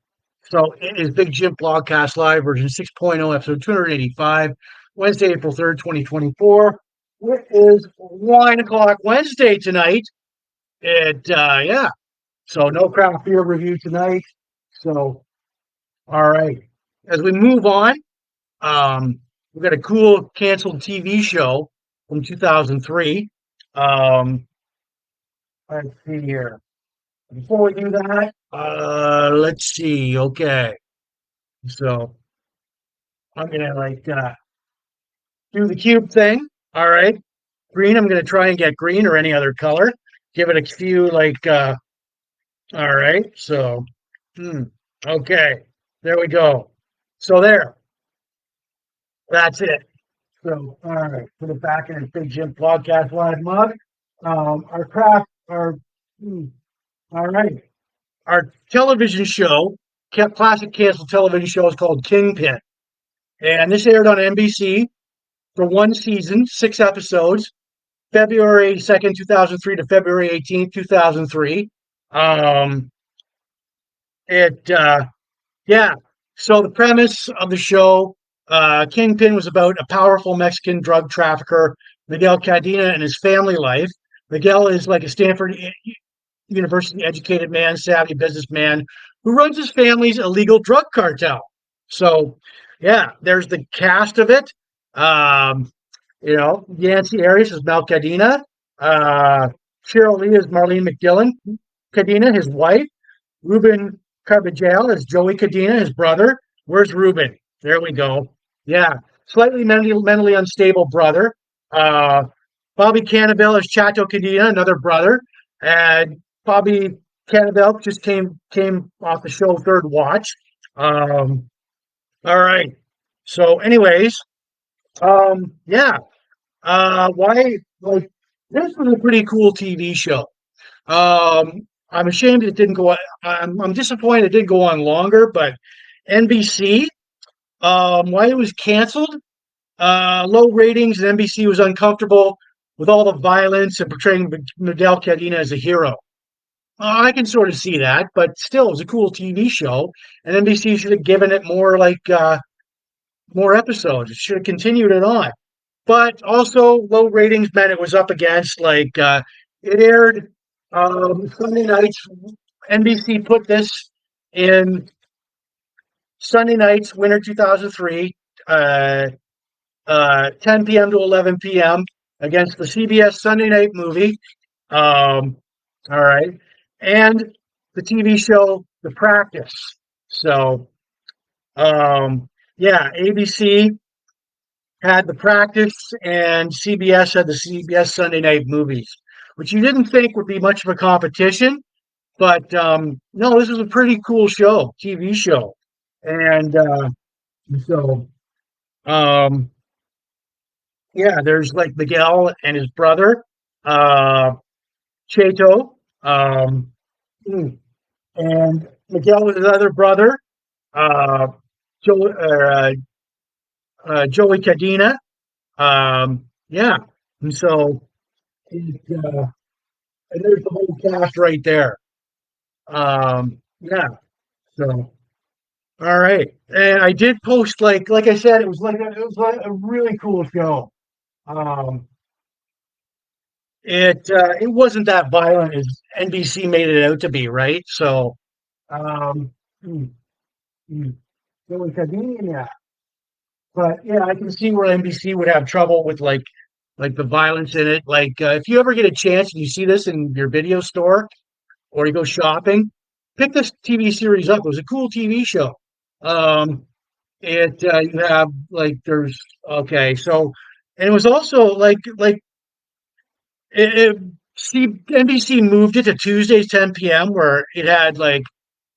So it is Big Jim Blogcast Live version 6.0, episode 285, Wednesday, April 3rd, 2024. It is Wine o'clock Wednesday tonight. Yeah. So no craft beer review tonight. So, all right. As we move on, we've got a cool canceled TV show from 2003. Um, let's see here. Before we do that, let's see. Okay. So I'm gonna do the cube thing. All right. Green, I'm gonna try and get green or any other color. Give it a few all right. So hmm, okay. There we go. So there. That's it. So all right. Put it back in a Big Jim Podcast Live mug. Our craft our all right. Our television show, classic canceled television show is called Kingpin. And this aired on NBC for one season, 6 episodes, February 2nd, 2003 to February 18th, 2003. Um, it, yeah. So the premise of the show, Kingpin was about a powerful Mexican drug trafficker, Miguel Cadena, and his family life. Miguel is like a Stanford University educated man, savvy businessman who runs his family's illegal drug cartel. So, yeah, there's the cast of it. Um, Yancy Arias is Mel Cadena. Uh, Cheryl Lee is Marlene McDillon. Cadena, his wife. Ruben Carbajal is Joey Cadena, his brother. Where's Ruben? There we go. Yeah, slightly mentally unstable brother. Uh, Bobby Cannavale is Chato Cadena, another brother. And Bobby Cannavale just came off the show Third Watch. All right. So, anyways, yeah. Why like this was a pretty cool TV show. I'm ashamed it didn't go on. I'm disappointed it didn't go on longer, but NBC, why it was canceled, low ratings, and NBC was uncomfortable with all the violence and portraying Miguel Cadena as a hero. I can sort of see that, but still, it was a cool TV show, and NBC should have given it more episodes. It should have continued it on. But also, low ratings meant it was up against it aired Sunday nights. NBC put this in Sunday nights, winter 2003, uh, 10 p.m. to 11 p.m. against the CBS Sunday night movie. All right, and the TV show The Practice. So, yeah, ABC had The Practice, and CBS had the CBS Sunday night movies, which you didn't think would be much of a competition. But no, this is a pretty cool show, TV show. And so, um, yeah, there's like Miguel and his brother, uh, Chato, um, and Miguel with his other brother, uh, Joey Cadena. Yeah, and so and there's the whole cast right there. Yeah, so all right, and I did post like I said, it was like a really cool show. Um, it wasn't that violent as NBC made it out to be, right? So, um, mm, mm. Joey Cadena, but yeah, I can see where NBC would have trouble with like the violence in it. Like if you ever get a chance and you see this in your video store or you go shopping, pick this TV series up. It was a cool TV show. Um, it you have like there's okay, so and it was also it NBC moved it to Tuesdays 10 p.m. where it had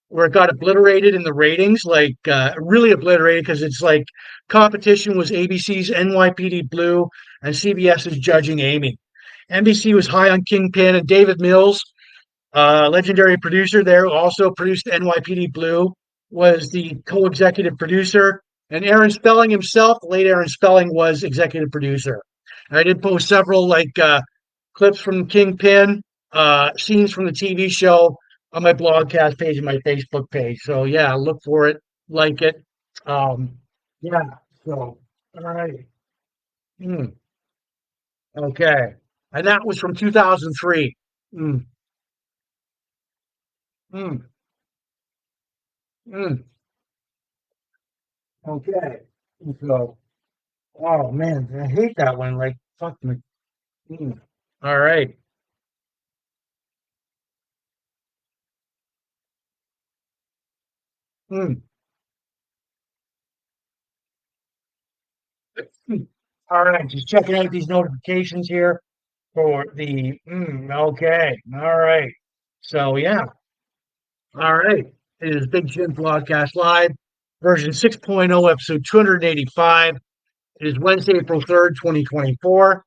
where it got obliterated in the ratings, really obliterated because it's like competition was ABC's NYPD Blue and CBS's Judging Amy. NBC was high on Kingpin, and David Mills, legendary producer there, who also produced NYPD Blue, was the co-executive producer. And Aaron Spelling himself, the late Aaron Spelling, was executive producer. And I did post several clips from Kingpin, scenes from the TV show on my blogcast page and my Facebook page. So yeah, look for it, like it. Um, yeah. So all right. Mm, okay. And that was from 2003. Mm, mm, mm, okay. So, oh man, I hate that one. Like, fuck me. Mm. All right. Mm, mm. All right. Just checking out these notifications here for okay. All right. So, yeah. All right. It is Big Jim Broadcast Live, version 6.0, episode 285. It is Wednesday, April 3rd, 2024.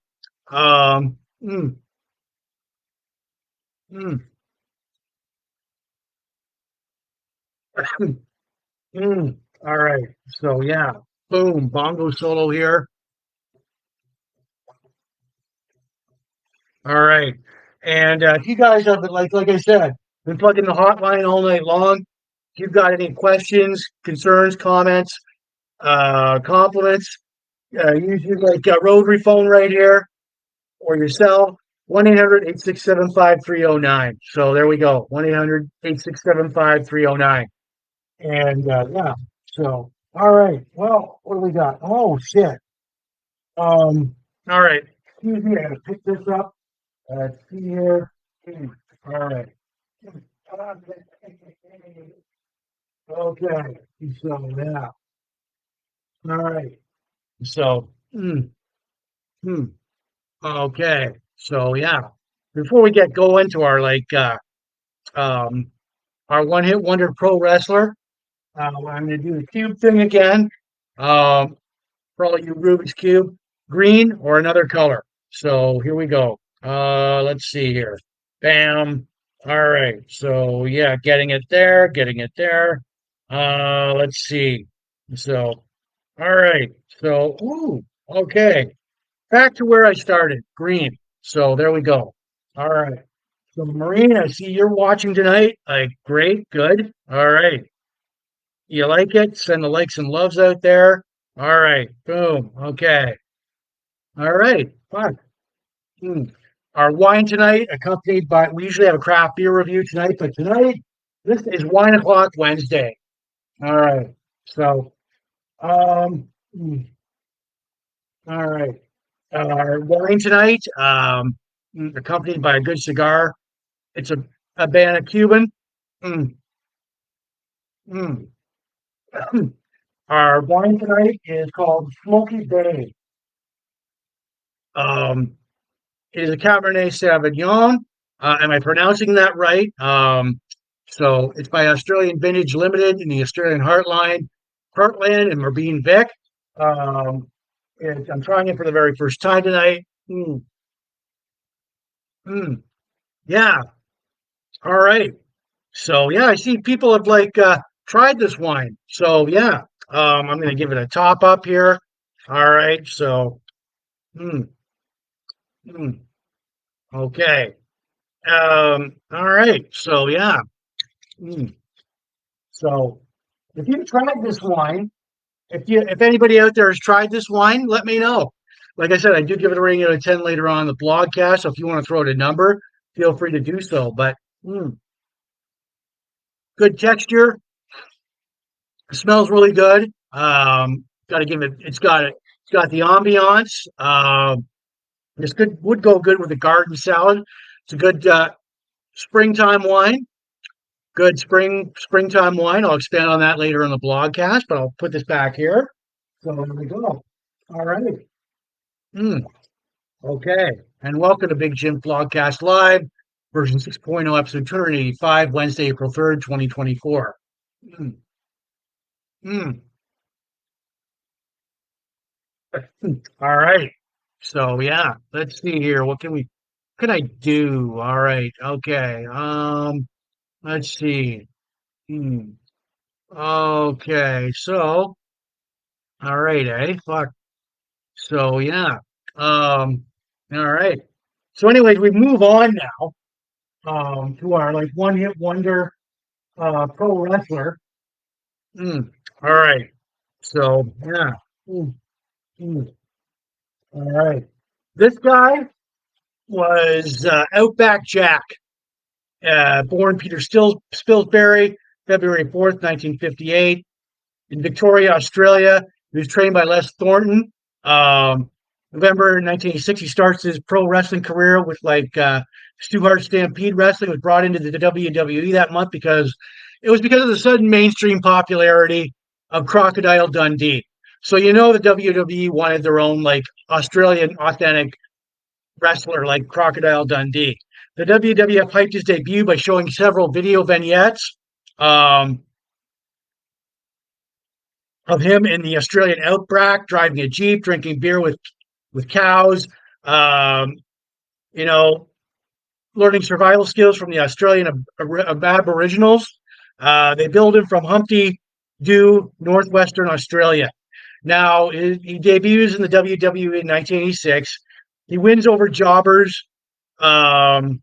Um, mm, mm, mm. All right. So, yeah. Boom. Bongo solo here. All right. And if you guys have been, like I said, been plugging the hotline all night long. If you've got any questions, concerns, comments, compliments, use your rotary phone right here or your cell, 1-800-867-5309. So there we go. 1-800-867-5309. And yeah. So all right. Well, what do we got? Oh shit. All right. Excuse me, I gotta pick this up. Let's see here. All right. Okay. So yeah. All right. So hmm. Okay. So yeah. Before we get going to our um our one hit wonder pro wrestler, I'm gonna do the cube thing again. Um for all you Rubik's Cube, green or another color. So here we go. Let's see here. Bam. All right. So yeah, getting it there, getting it there. Let's see. So all right. So okay. Back to where I started. Green. So there we go. All right. So Marine, I see you're watching tonight. Like great, good. All right. You like it? Send the likes and loves out there. All right. Boom. Okay. All right. Fun. Hmm. Our wine tonight, accompanied by, we usually have a craft beer review tonight, but tonight, this is Wine o'clock Wednesday. All right. So, um, hmm, all right. Our wine tonight, accompanied by a good cigar. It's a Habana Cuban. Mm, mm. Our wine tonight is called Smoky Bay. Um, It is a Cabernet Sauvignon. Am I pronouncing that right? So it's by Australian Vintage Limited in the Australian Heartland and Morbine Vic. Um, I'm trying it for the very first time tonight. Mm, yeah. All right. So yeah, I see people have tried this wine. So yeah, I'm gonna give it a top up here. All right. So mm, mm, okay. All right. So yeah. Mm. So if you've tried this wine, if anybody out there has tried this wine, let me know. Like I said, I do give it a rating out of 10 later on in the blogcast. So if you want to throw it a number, feel free to do so. But good texture, smells really good. Got to give it. It's got the ambiance. This could would go good with a garden salad. It's a good springtime wine. Good springtime wine. I'll expand on that later in the blogcast, but I'll put this back here. So there we go. All right. Mm, okay. And welcome to Big Jim Blogcast Live, version 6.0, episode 285, Wednesday, April 3rd, 2024. Mm, mm, all right. So yeah, let's see here. What can we? can I do? All right. Okay. Let's see. Hmm. Okay. So, all right, Fuck. So, yeah. Um, all right. So, anyways, we move on now to our like one hit wonder pro wrestler. Hmm. All right. So, yeah. Hmm, hmm. All right. This guy was Outback Jack, born Peter Spilsbury, February 4th, 1958, in Victoria, Australia. He was trained by Les Thornton. Um, November 1986, he starts his pro wrestling career with like Stu Hart Stampede Wrestling. Was brought into the WWE that month because it was because of the sudden mainstream popularity of Crocodile Dundee. So you know the WWE wanted their own like Australian authentic wrestler like Crocodile Dundee. The WWF hyped his debut by showing several video vignettes um, of him in the Australian outback, driving a jeep, drinking beer with cows. Um, you know, learning survival skills from the Australian Aboriginals. They build him from Humpty Doo, northwestern Australia. Now he debuts in the WWE in 1986. He wins over jobbers. Um,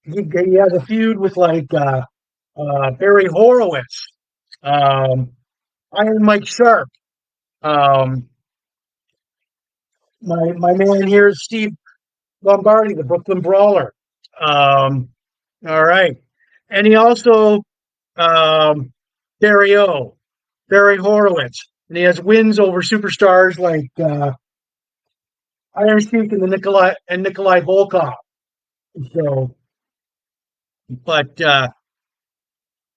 he has a feud with like Barry Horowitz, um, Iron Mike Sharp. Um, my man here is Steve Lombardi, the Brooklyn Brawler. Um, all right, and he also um, Barry O, Barry Horowitz, and he has wins over superstars like Iron Sheik and Nikolai Volkov. So, but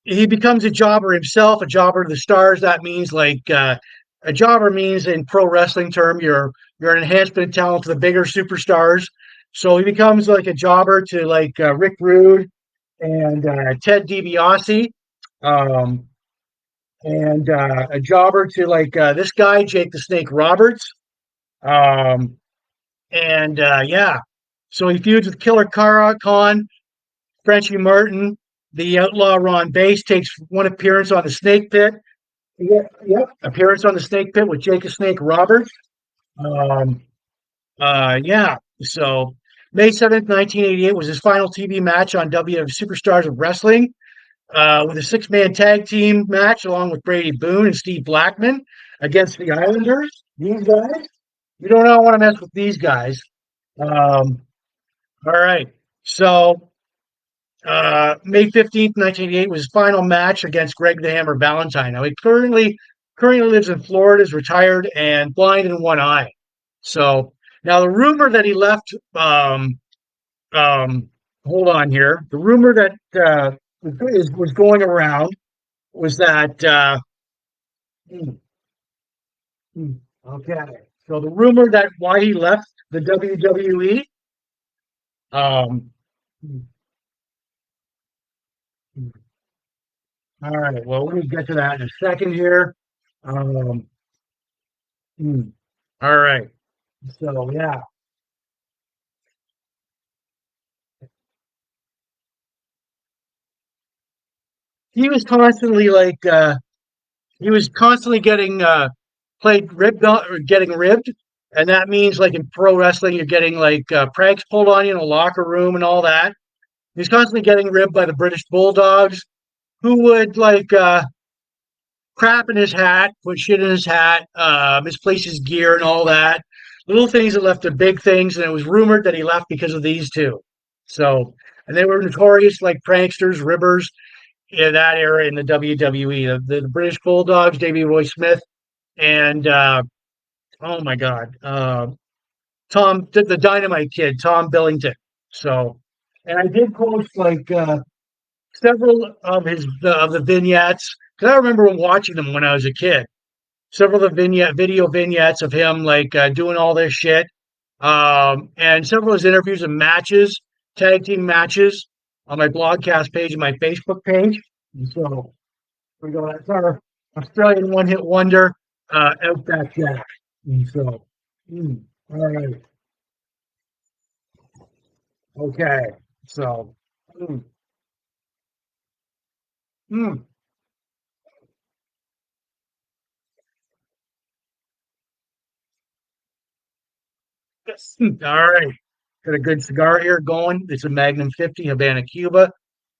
he becomes a jobber himself, a jobber to the stars. That means like a jobber means in pro wrestling term, you're an enhancement talent to the bigger superstars. So he becomes like a jobber to like Rick Rude and Ted DiBiase, um, and a jobber to like this guy Jake the Snake Roberts, um, and yeah. So he feuds with Killer Khan, Frenchie Martin, the outlaw Ron Bass takes one appearance on the Snake Pit. Yep, appearance on the Snake Pit with Jake the Snake Roberts. Um, yeah. So May 7th, 1988 was his final TV match on WWF Superstars of Wrestling with a six-man tag team match along with Brady Boone and Steve Blackman against the Islanders. These guys, you do not want to mess with these guys. All right. So May 15th, 1988 was his final match against Greg the Hammer Valentine. Now he currently lives in Florida, is retired and blind in one eye. So now the rumor that he left um hold on here. The rumor that was going around was that hmm, hmm, okay. So the rumor that why he left the WWE um hmm, hmm, all right, well, let me get to that in a second here. Um, hmm, all right. So yeah, he was constantly like he was constantly getting played ribbed or getting ribbed, and that means like in pro wrestling, you're getting like pranks pulled on you in a locker room and all that. He's constantly getting ribbed by the British Bulldogs, who would like crap in his hat, put shit in his hat, misplace his gear and all that. Little things that left to big things, and it was rumored that he left because of these two. So, and they were notorious like pranksters, ribbers in that era in the WWE. The British Bulldogs, Davey Boy Smith, and oh my God, the Dynamite Kid, Tom Billington. So, and I did post like several of his of the vignettes because I remember watching them when I was a kid. Several of the video vignettes of him like doing all this shit, and several of his interviews and matches, tag team matches on my Blogcast page and my Facebook page. And so we go. That's our Australian one hit wonder, Outback Jack. And so, all right. Okay. So, mm, mm, yes. All right. Got a good cigar here going. It's a Magnum 50 Havana Cuba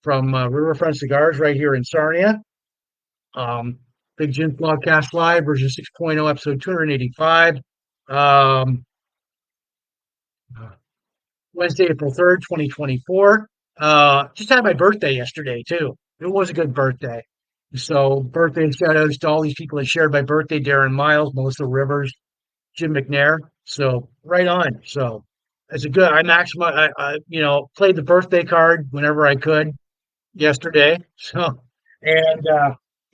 from Riverfront Cigars right here in Sarnia. Um, Big Jim Blogcast Live, version 6.0, episode 285. Um, Wednesday, April 3rd, 2024. Just had my birthday yesterday, too. It was a good birthday. So, birthday shout outs to all these people that shared my birthday: Darren Miles, Melissa Rivers, Jim McNair. So, right on. So, it's a good, played the birthday card whenever I could yesterday. So, and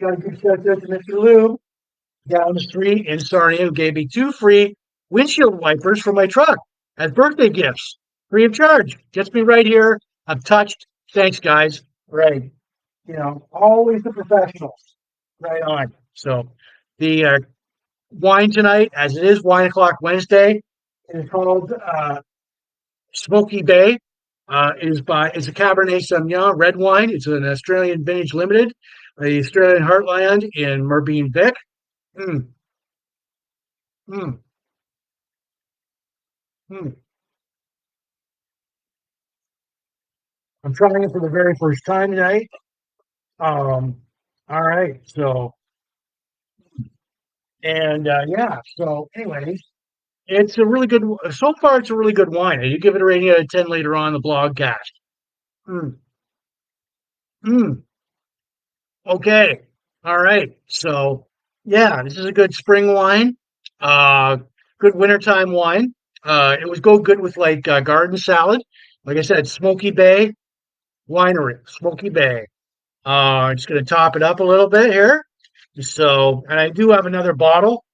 got a good shout out to Mr. Lou down the street in Sarnia who gave me two free windshield wipers for my truck as birthday gifts, free of charge. Gets me right here. I'm touched. Thanks, guys. Right. Always the professionals. Right on. So the wine tonight, as it is Wine o'clock Wednesday, is called Smoky Bay. It's a Cabernet Sauvignon red wine. It's an Australian Vintage Limited, the Australian Heartland in Merbeen Vic. Mm, mm, mm. I'm trying it for the very first time tonight. All right. So, and yeah. So, anyways, it's a really good. So far, it's a really good wine. You give it a rating out of 10 later on in the blogcast. Mm, mm, okay. All right. So, yeah, this is a good spring wine. Uh, Good wintertime wine. It would go good with like garden salad. Like I said, Smoky Bay Winery, Smoky Bay. Just going to top it up a little bit here. So, and I do have another bottle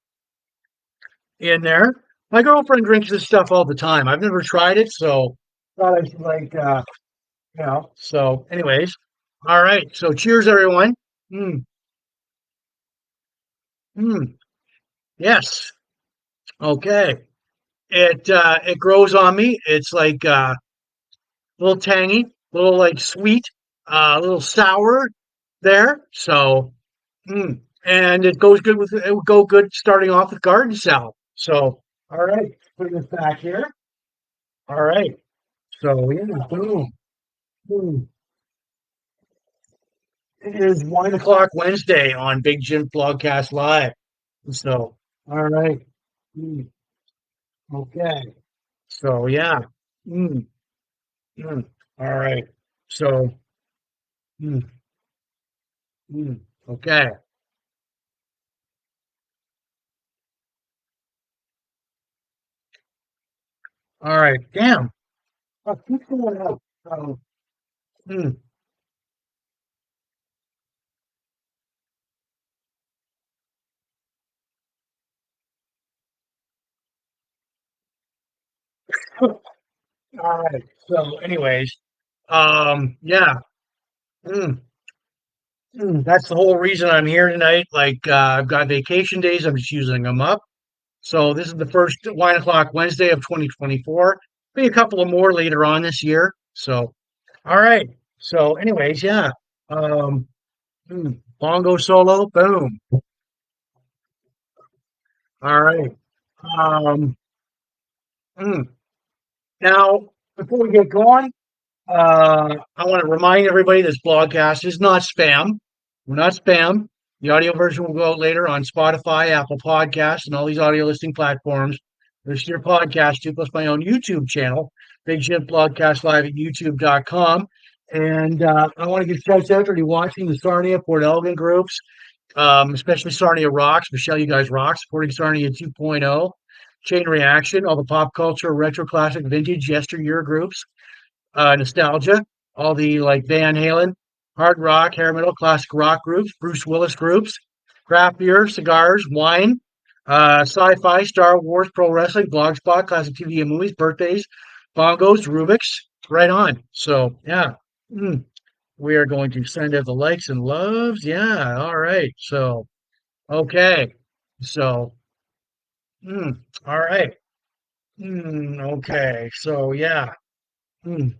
in there. My girlfriend drinks this stuff all the time. I've never tried it, so thought I should So, anyways, all right. So, cheers, everyone. Mm, mm, yes. Okay. It grows on me. It's like a little tangy, a little like sweet, a little sour there. So, and it would go good starting off with garden salad. So, all right, put this back here. All right. So, yeah, boom, boom. It is Wine o'clock Wednesday on Big Jim Blogcast Live. So, all right. Mm, okay. So, yeah. Mm, mm, all right. So, mm, okay. All right. Damn. Keep going out. Mm, all right. So, anyways, yeah. Mm, that's the whole reason I'm here tonight. Like, I've got vacation days. I'm just using them up. So this is the first Wine o'clock Wednesday of 2024. Be a couple of more later on this year. So, all right. So, anyways, yeah. Um, Bongo solo, boom. All right. Um, mm. Now, before we get going, I want to remind everybody this broadcast is not spam. We're not spam. The audio version will go out later on Spotify, Apple Podcasts, and all these audio listing platforms. There's your podcast too, plus my own YouTube channel, Big Jim Broadcast Live at YouTube.com. And I want to give shouts out to everybody watching the Sarnia, Port Elgin groups, especially Sarnia Rocks. Michelle, you guys rock, supporting Sarnia 2.0, Chain Reaction, all the pop culture, retro, classic, vintage, yesteryear groups, nostalgia, all the like Van Halen, hard rock, hair metal, classic rock groups, Bruce Willis groups, craft beer, cigars, wine, sci-fi, Star Wars, pro wrestling, blogspot, classic TV and movies, birthdays, bongos, Rubik's, right on. So yeah, mm, we are going to send out the likes and loves. Yeah, all right. So okay, so all right. Okay, so yeah. Mm,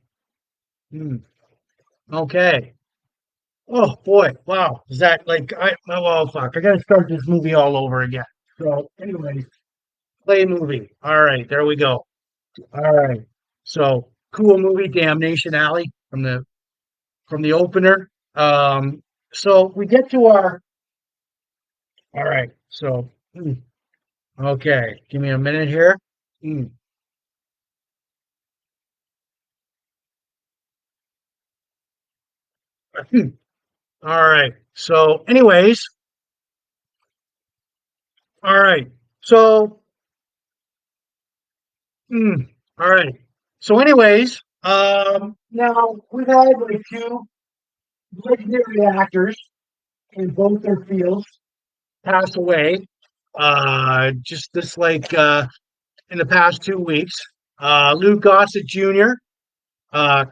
mm. Okay. Oh boy. Wow. Is that like oh fuck. I gotta start this movie all over again. So anyways, play movie. All right, there we go. All right. So cool movie, Damnation Alley from the opener. So we get to our all right. So okay, give me a minute here. Mm, all right. So anyways, all right. So mm, all right. So anyways, now we've had like two legendary actors in both their fields pass away. Just this like in the past 2 weeks. Lou Gossett Jr. Uh,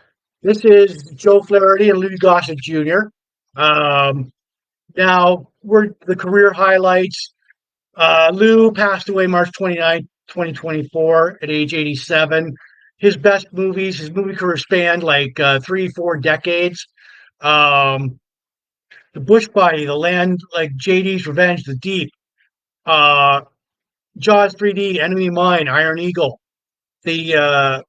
this is Joe Flaherty and Lou Gossett Jr. Um, now we're the career highlights. Lou passed away March 29th, 2024, at age 87. His best movies, his movie career spanned like 3, 4 decades. Um, the Bush Body, The Land, like JD's Revenge, The Deep, uh, Jaws 3D, Enemy Mine, Iron Eagle, the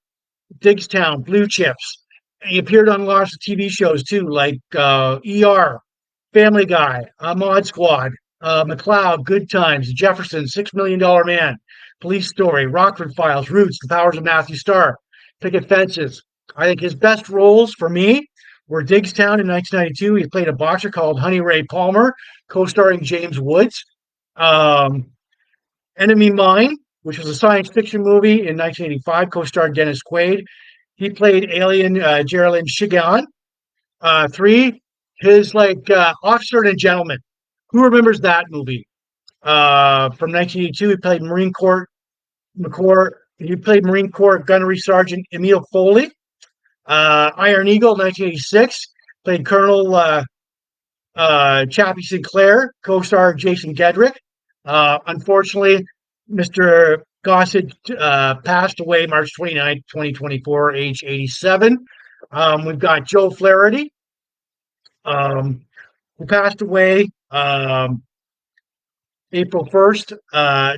Digstown, Blue Chips. He appeared on lots of TV shows too, like ER, Family Guy, Mod Squad, McCloud, Good Times, Jefferson, $6 Million Man, Police Story, Rockford Files, Roots, The Powers of Matthew Starr, Picket Fences. I think his best roles for me were Digstown in 1992. He played a boxer called Honey Ray Palmer, co-starring James Woods. Um, Enemy Mine, which was a science fiction movie in 1985, co-starred Dennis Quaid. He played alien Geraldine Shigan. Three, his like Officer and Gentleman. Who remembers that movie? From 1982, he played Marine Corps McCord. He played Marine Corps Gunnery Sergeant Emil Foley. Iron Eagle, 1986, played Colonel Chappie Sinclair, co-star Jason Gedrick. Unfortunately, Mr. Gossett passed away March 29th, 2024, age 87. We've got Joe Flaherty, um, who passed away April 1st,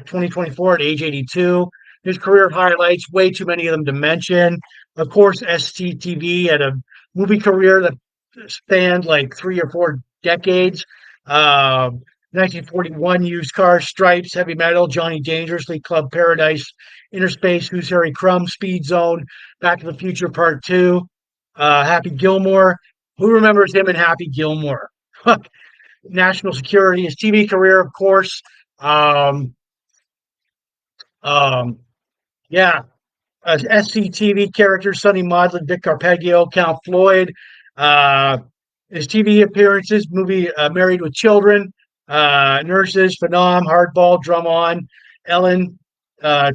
2024, at age 82. His career highlights, way too many of them to mention. Of course, SCTV had a movie career that spanned like 3 or 4 decades. 1941, Used Cars, Stripes, Heavy Metal, Johnny Dangerously, Club Paradise, Interspace, Who's Harry Crumb, Speed Zone, Back to the Future Part 2, Happy Gilmore. Who remembers him in Happy Gilmore? National Security, his TV career, of course. Um, um, yeah, SCTV characters, Sonny Maudlin, Vic Carpeggio, Count Floyd. Uh, his TV appearances, movie Married with Children, Nurses, Phenom, Hardball, Drum On, Ellen,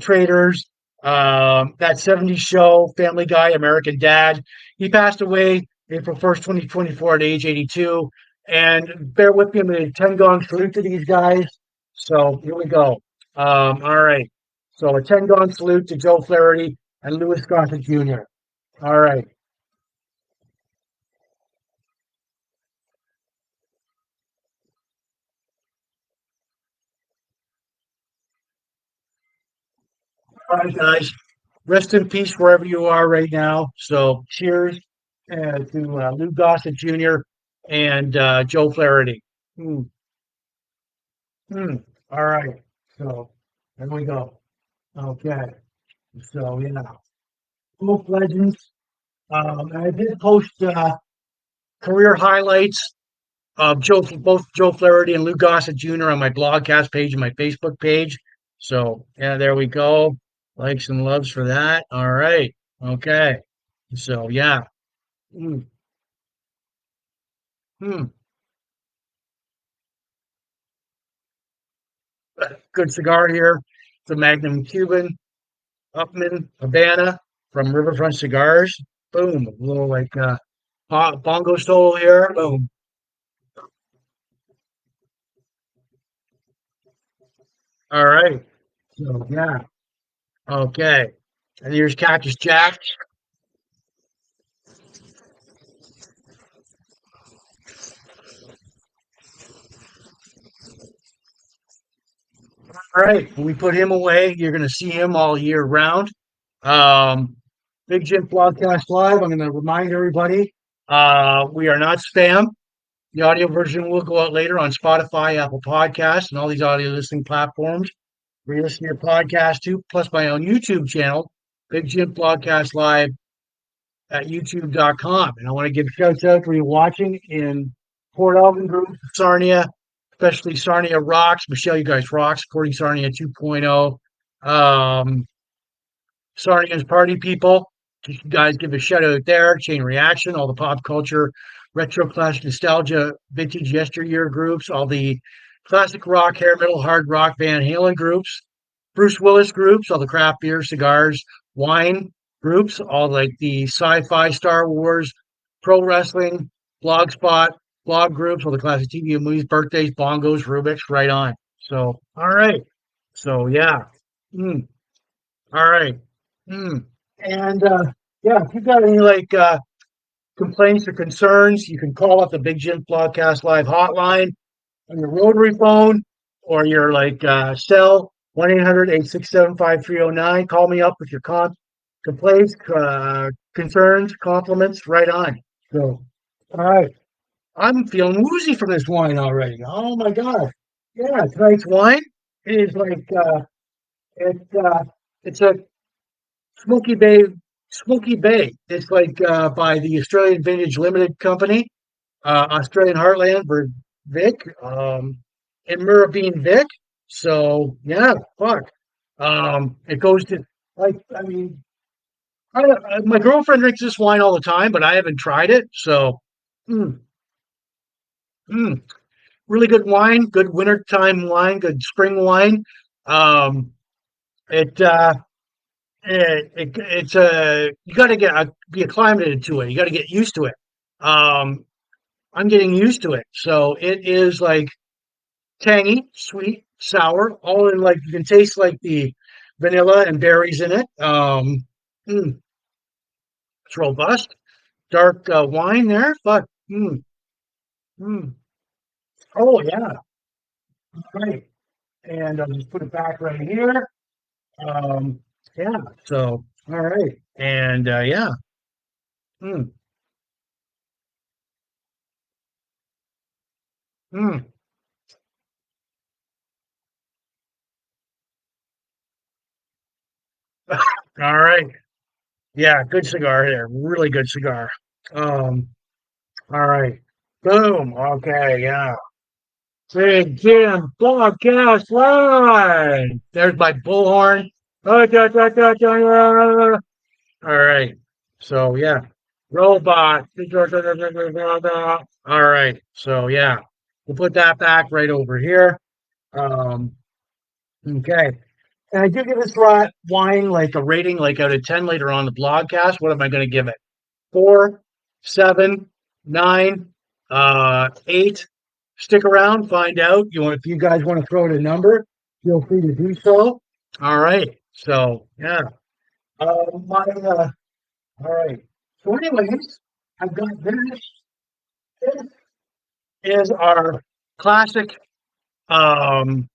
Traders, That 70s Show, Family Guy, American Dad. He passed away April 1st, 2024, at age 82. And bear with me, I'm going to 10 gong salute to these guys. So here we go. All right. So a 10 gong salute to Joe Flaherty and Louis Gossett Jr. All right. All right, guys. Rest in peace wherever you are right now. So cheers to Lou Gossett Jr. and Joe Flaherty. Mm, mm. All right. So there we go. Okay. So, yeah. Both legends. I did post career highlights of both Joe Flaherty and Lou Gossett Jr. on my Blogcast page and my Facebook page. So yeah, there we go. Likes and loves for that. All right. Okay. So yeah. Mm, mm. Good cigar here. It's a Magnum Cuban Upman Havana from Riverfront Cigars. Boom. A little like bongo solo here. Boom. All right. So yeah. Okay. And here's Cactus Jack. All right, when we put him away, you're going to see him all year round. Um, Big Jim Blogcast Live. I'm going to remind everybody we are not spam. The audio version will go out later on Spotify, Apple Podcasts, and all these audio listening platforms where you listen to your podcast too, plus my own YouTube channel, Big Jim Blogcast Live at youtube.com. And I want to give shouts out for you watching in Port Elgin group, Sarnia, especially Sarnia Rocks. Michelle, you guys rock, supporting Sarnia 2.0. Um, Sarnia's Party People. You guys give a shout out there. Chain Reaction, all the pop culture, retro classic nostalgia, vintage yesteryear groups, all the classic rock, hair metal, hard rock, Van Halen groups, Bruce Willis groups, all the craft beer, cigars, wine groups, all like the sci-fi, Star Wars, pro wrestling, blogspot, blog groups, all the classic TV and movies, birthdays, bongos, Rubik's, right on. So, all right. So, yeah. Mm, all right. Mm. And yeah, if you've got any like complaints or concerns, you can call up the Big Jim Broadcast Live hotline on your rotary phone or your like cell 1-800-867-5309. Call me up with your complaints, concerns, compliments, right on. So, all right. I'm feeling woozy from this wine already. Oh my God. Yeah, tonight's wine is like it's a Smoky Bay, Smoky Bay. It's like by the Australian Vintage Limited Company, Australian Heartland for Vic, and Murrabeen Vic. So yeah, fuck. It goes to like I mean, my girlfriend drinks this wine all the time, but I haven't tried it. So, mm, mm, really good wine, good wintertime wine, good spring wine. Um, it it's you got to get be acclimated to it. You got to get used to it. Um, I'm getting used to it. So it is like tangy, sweet, sour, all in like you can taste like the vanilla and berries in it. Mm, it's robust, dark wine there. Fuck. Mm. Oh yeah, right. And I'll just put it back right here. Um, yeah. So all right, and yeah. Mm, mm. All right. Yeah, good cigar here. Really good cigar. Um, all right. Boom. Okay, yeah. Big Jim Broadcast Live. There's my bullhorn. Oh, all right. So yeah. Robot. All right. So yeah. We'll put that back right over here. Um, okay. And I do give this wine like a rating, like out of 10 later on the blogcast. What am I going to give it? 4, 7, 9, 8. Stick around, find out. If you guys want to throw it a number, feel free to do so. All right. So yeah. My all right. So anyways, I've got this. This is our classic um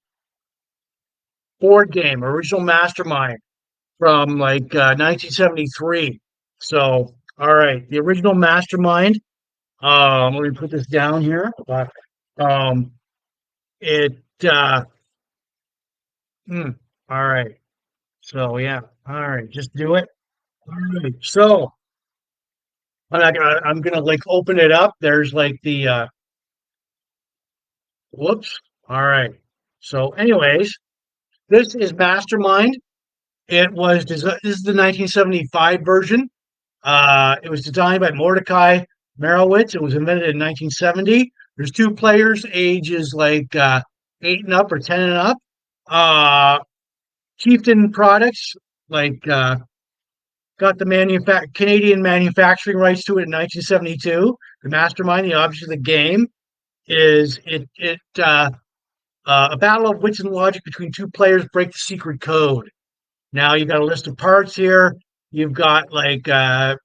board game, original Mastermind from like 1973. So all right, the original Mastermind. Let me put this down here. But um, it. Hmm, all right. So yeah. All right. Just do it. All right. So I'm gonna like open it up. There's like the. Whoops. All right. So, anyways, this is Mastermind. This is the 1975 version. It was designed by Mordecai Merowitz. It was invented in 1970. There's two players, ages like 8 and up or 10 and up. Uh, Chieftain Products, like got the Canadian manufacturing rights to it in 1972. The Mastermind, the object of the game, is a battle of wits and logic between two players break the secret code. Now you've got a list of parts here. You've got like a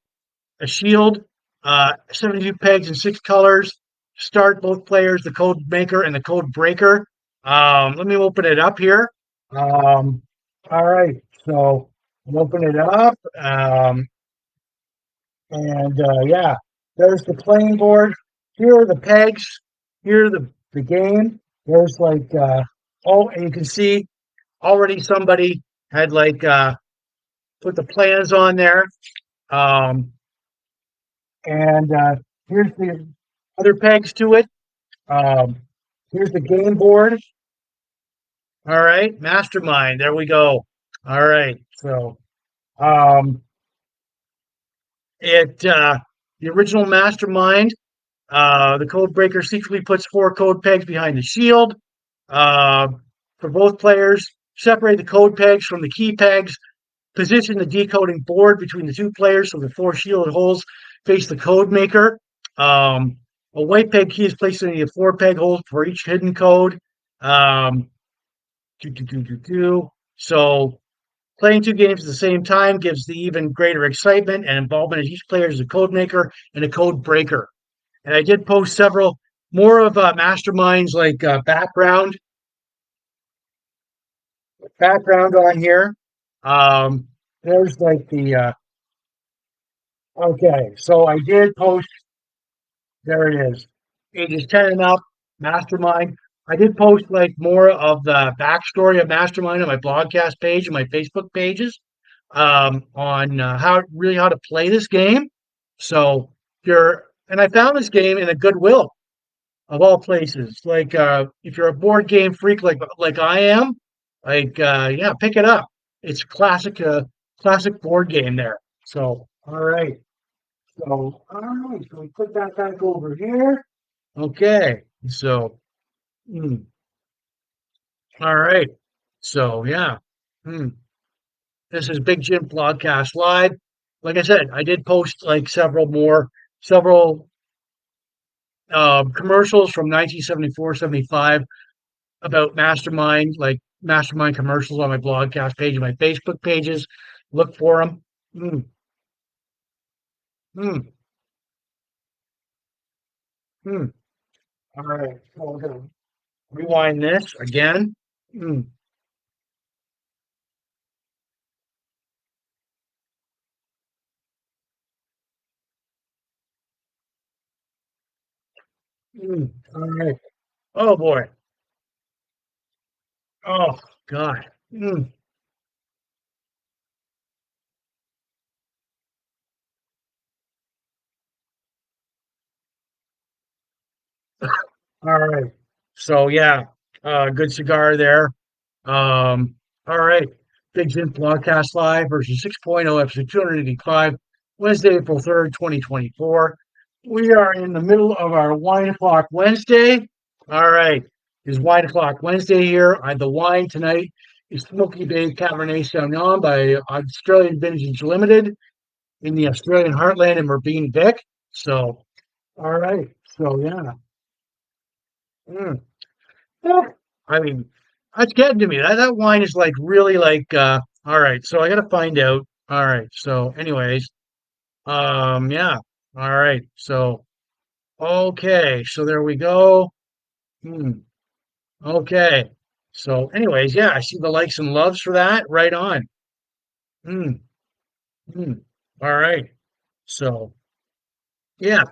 shield, 72 pegs in 6 colors. Start both players, the code maker and the code breaker. Let me open it up here. Um, all right, so I'll open it up. And yeah, there's the playing board. Here are the pegs. Here the game. There's like oh, and you can see already somebody had like put the plans on there. Um, and here's the other pegs to it. Um, here's the game board. All right, Mastermind. There we go. All right, so um, it the original Mastermind. The code breaker secretly puts four code pegs behind the shield. Uh, for both players, separate the code pegs from the key pegs. Position the decoding board between the two players so the four shielded holes face the code maker. A white peg key is placed in the four peg holes for each hidden code. Um, so playing two games at the same time gives the even greater excitement and involvement as each player is a code maker and a code breaker. And I did post several more of Mastermind's like background on here. Um, there's like the okay, so I did post. There it is, ages 10 and up, Mastermind. I did post like more of the backstory of Mastermind on my blogcast page and my Facebook pages on how to play this game. So you're and I found this game in a Goodwill of all places. Like if you're a board game freak like I am, like yeah, pick it up. It's classic board game there. So all right. So all right, so we put that back over here. Okay. So mm, all right. So yeah. Hmm. This is Big Jim Blogcast Live. Like I said, I did post like several commercials from 1974, 75 about Mastermind, like Mastermind commercials on my blogcast page and my Facebook pages. Look for them. Mm, mm, mm. All right, so we're gonna rewind this again. Mm, All right. Oh boy. Oh God. Mm, all right. So yeah, good cigar there. All right. Big Zen Broadcast Live version 6.0, episode 285, Wednesday, April 3rd, 2024. We are in the middle of our Wine O'Clock Wednesday. All right. It's Wine O'Clock Wednesday here. The wine tonight is Smoky Bay Cabernet Sauvignon by Australian Vintage Limited in the Australian Heartland in Merbeen Vic. So, all right. So, yeah. Mm. Yeah. I mean, that's getting to me. That wine is like really like all right, so I gotta find out. All right. So anyways, yeah. All right. So okay, so there we go. Hmm. Okay. So anyways, yeah, I see the likes and loves for that. Right on. Hmm. Hmm. All right. So yeah,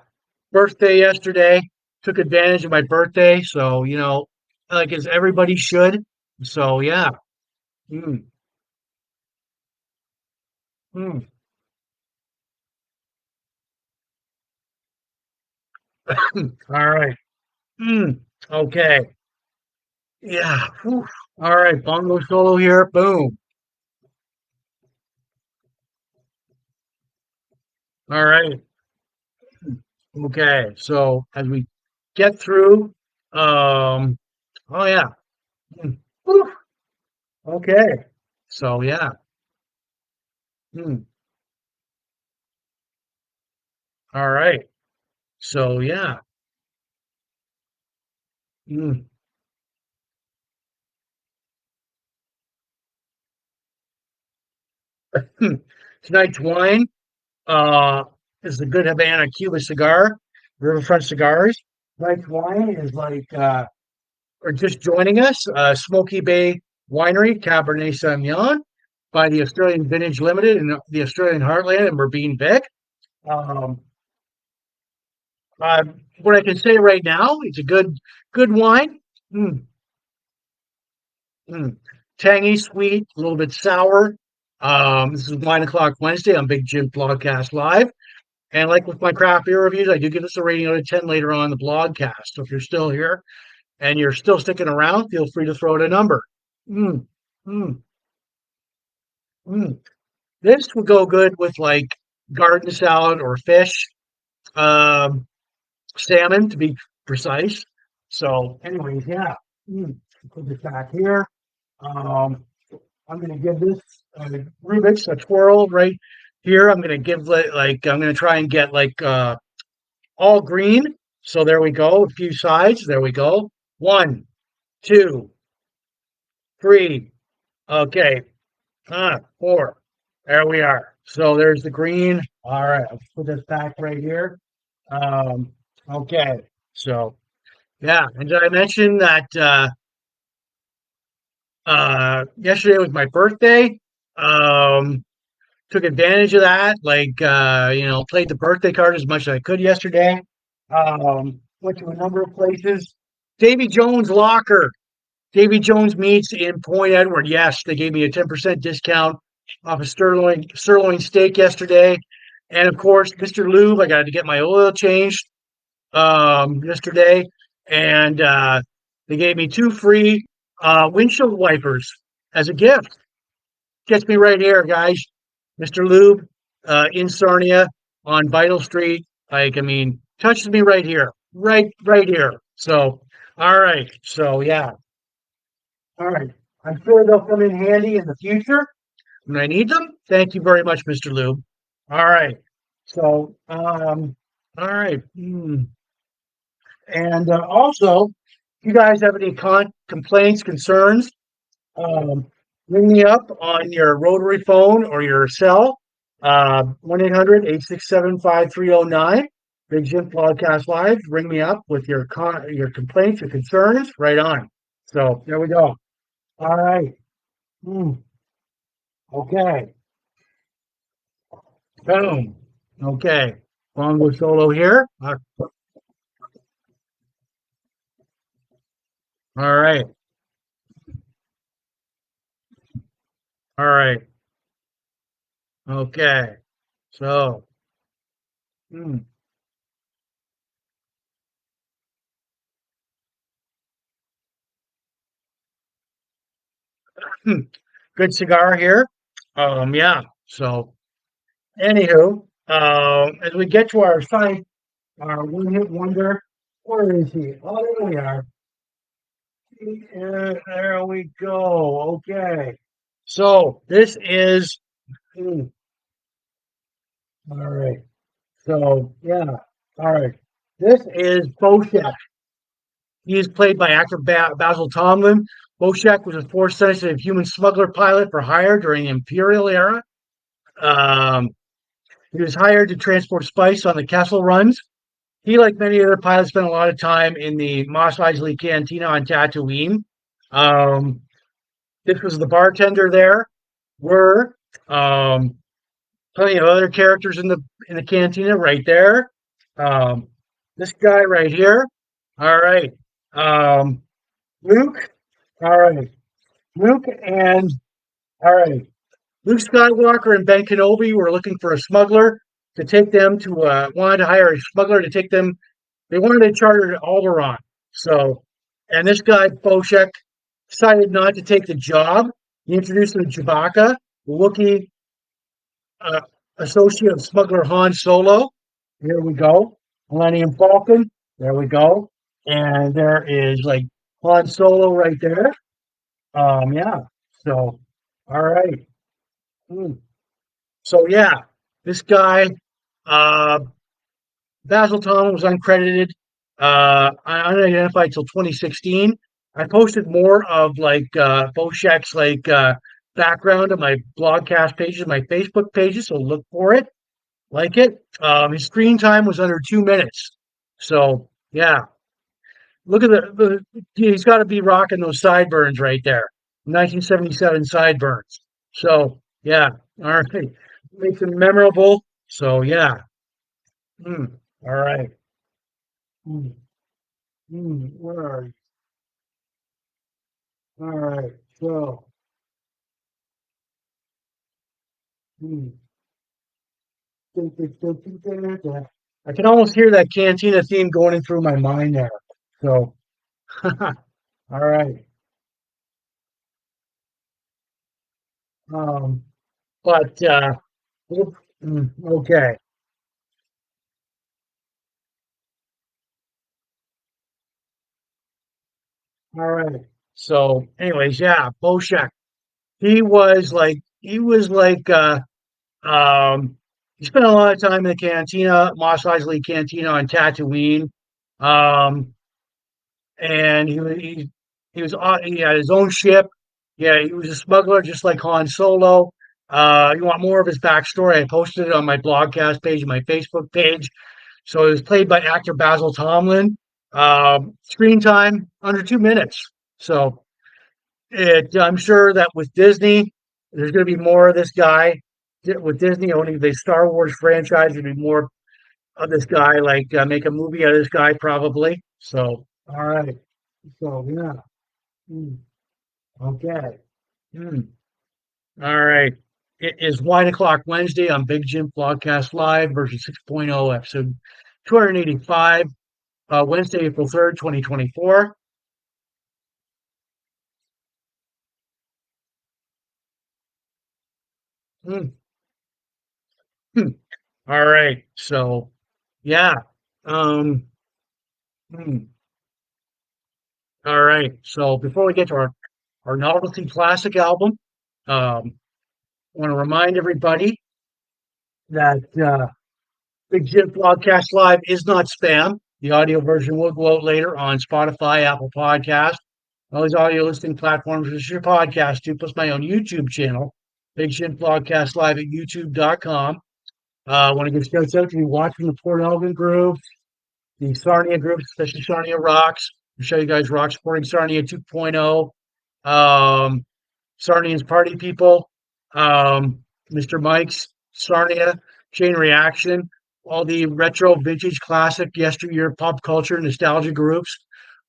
birthday yesterday. Took advantage of my birthday, so like as everybody should. So yeah. Hmm. Hmm. All right. Mm, okay. Yeah. Whew. All right. Bongo solo here. Boom. All right. Okay. So as we get through, oh yeah. Mm, whew. Okay. So yeah. Mm, all right. So yeah. Mm. Tonight's wine uh is the Good Havana Cuba cigar, Riverfront Cigars. Tonight's wine is like or just joining us, Smoky Bay Winery, Cabernet Sauvignon, by the Australian Vintage Limited in the Australian Heartland in Morbine Vic. Um, uh, what I can say right now, it's a good wine. Mm, mm. Tangy, sweet, a little bit sour. This is Wine o'clock Wednesday on Big Jim Blogcast Live. And like with my craft beer reviews, I do give this a rating out of 10 later on in the blogcast. So if you're still here and you're still sticking around, feel free to throw out a number. Mm, mm, mm. This would go good with like garden salad or fish, um, salmon to be precise. So, anyways, yeah. Put this back here. Um, I'm going to give this Rubik's a twirl right here. I'm going to give I'm going to try and get all green. So there we go. A few sides. There we go. One, two, three. Okay. Four. There we are. So there's the green. All right. I'll put this back right here. Um, okay. So yeah. And did I mention that yesterday was my birthday? Um, Took advantage of that. Played the birthday card as much as I could yesterday. Went to a number of places. Davy Jones Locker. Davy Jones Meats in Point Edward. Yes, they gave me a 10% discount off a sirloin steak yesterday. And of course, Mr. Lube, I got to get my oil changed yesterday. And they gave me 2 free windshield wipers as a gift. Gets me right here, guys. Mr. Lube in Sarnia on Vital Street. Touches me right here. Right here. So, all right. So, yeah. All right. I'm sure they'll come in handy in the future when I need them. Thank you very much, Mr. Lube. All right. So, all right. And also, if you guys have any complaints, concerns, um, ring me up on your rotary phone or your cell, 1-800-867-5309. Big Jim Podcast Live. Ring me up with your complaints, your concerns, right on. So there we go. All right. Okay. Boom. Okay. Bongo solo here. All right. All right. Okay. So, hmm, hmm, good cigar here. Yeah. So, anywho, as we get to our site, our one-hit wonder, where is he? Oh, there we are. There we go. Okay. So this is hmm, all right. So yeah. All right. This is Bo-Shek. He is played by actor Basil Tomlin. Bo-Shek was a force-sensitive human smuggler pilot for hire during the Imperial era. Um, he was hired to transport spice on the Kessel runs. He, like many other pilots, spent a lot of time in the Mos Eisley Cantina on Tatooine. Um, this was the bartender there. Were um, plenty of other characters in the cantina right there. Um, this guy right here. All right. Um, Luke. All right. Luke and all right. Luke Skywalker and Ben Kenobi were looking for a smuggler to take them to wanted to hire a smuggler to take them. They wanted to charter to Alderaan. So, and this guy Bo-Shek decided not to take the job. He introduced him to Chewbacca, the Wookiee uh, associate of smuggler Han Solo. Here we go. Millennium Falcon. There we go. And there is like Han Solo right there. Yeah. So, all right. Hmm. So yeah, this guy, uh, Basil Tom was uncredited, unidentified till 2016. I posted more of Bo-Shek's background on my blogcast pages, my Facebook pages, so look for it, like it. His screen time was under 2 minutes. So yeah, look at he's got to be rocking those sideburns right there. 1977 Sideburns. So yeah, all right, makes it memorable. So yeah, mm, all right. Mm, where are you? All right, so mm, I can almost hear that Cantina theme going through my mind there. So all right, um, but okay, all right. So, anyways, yeah, Bo-Shek. He was like um he spent a lot of time in the cantina, Mos Eisley Cantina on Tatooine. Um and he had his own ship. Yeah, he was a smuggler just like Han Solo. You want more of his backstory? I posted it on my blogcast page, my Facebook page. So he was played by actor Basil Tomlin. Screen time under 2 minutes. So I'm sure that with Disney, there's going to be more of this guy. With Disney owning the Star Wars franchise, there'll be more of this guy. Like make a movie out of this guy, probably. So, all right. So yeah. Mm, okay. Mm, all right. It is Wine o'clock Wednesday on Big Jim Blogcast Live, version 6.0, episode 285, Wednesday, April 3rd, 2024. Mm, mm. All right. So, yeah. Um, mm, all right. So, before we get to our novelty classic album, I want to remind everybody that Big Jim Podcast Live is not spam. The audio version will go out later on Spotify, Apple Podcast, all these audio listening platforms. This is your podcast too, plus my own YouTube channel, Big Jim Podcast Live at youtube.com. I want to give shouts out to you watching the Port Elgin group, the Sarnia group, especially Sarnia Rocks. I'll show you guys rock supporting Sarnia 2.0. Um, Sarnians Party People, Mr. Mike's, Sarnia, Chain Reaction, all the retro, vintage, classic, yesteryear pop culture, nostalgia groups,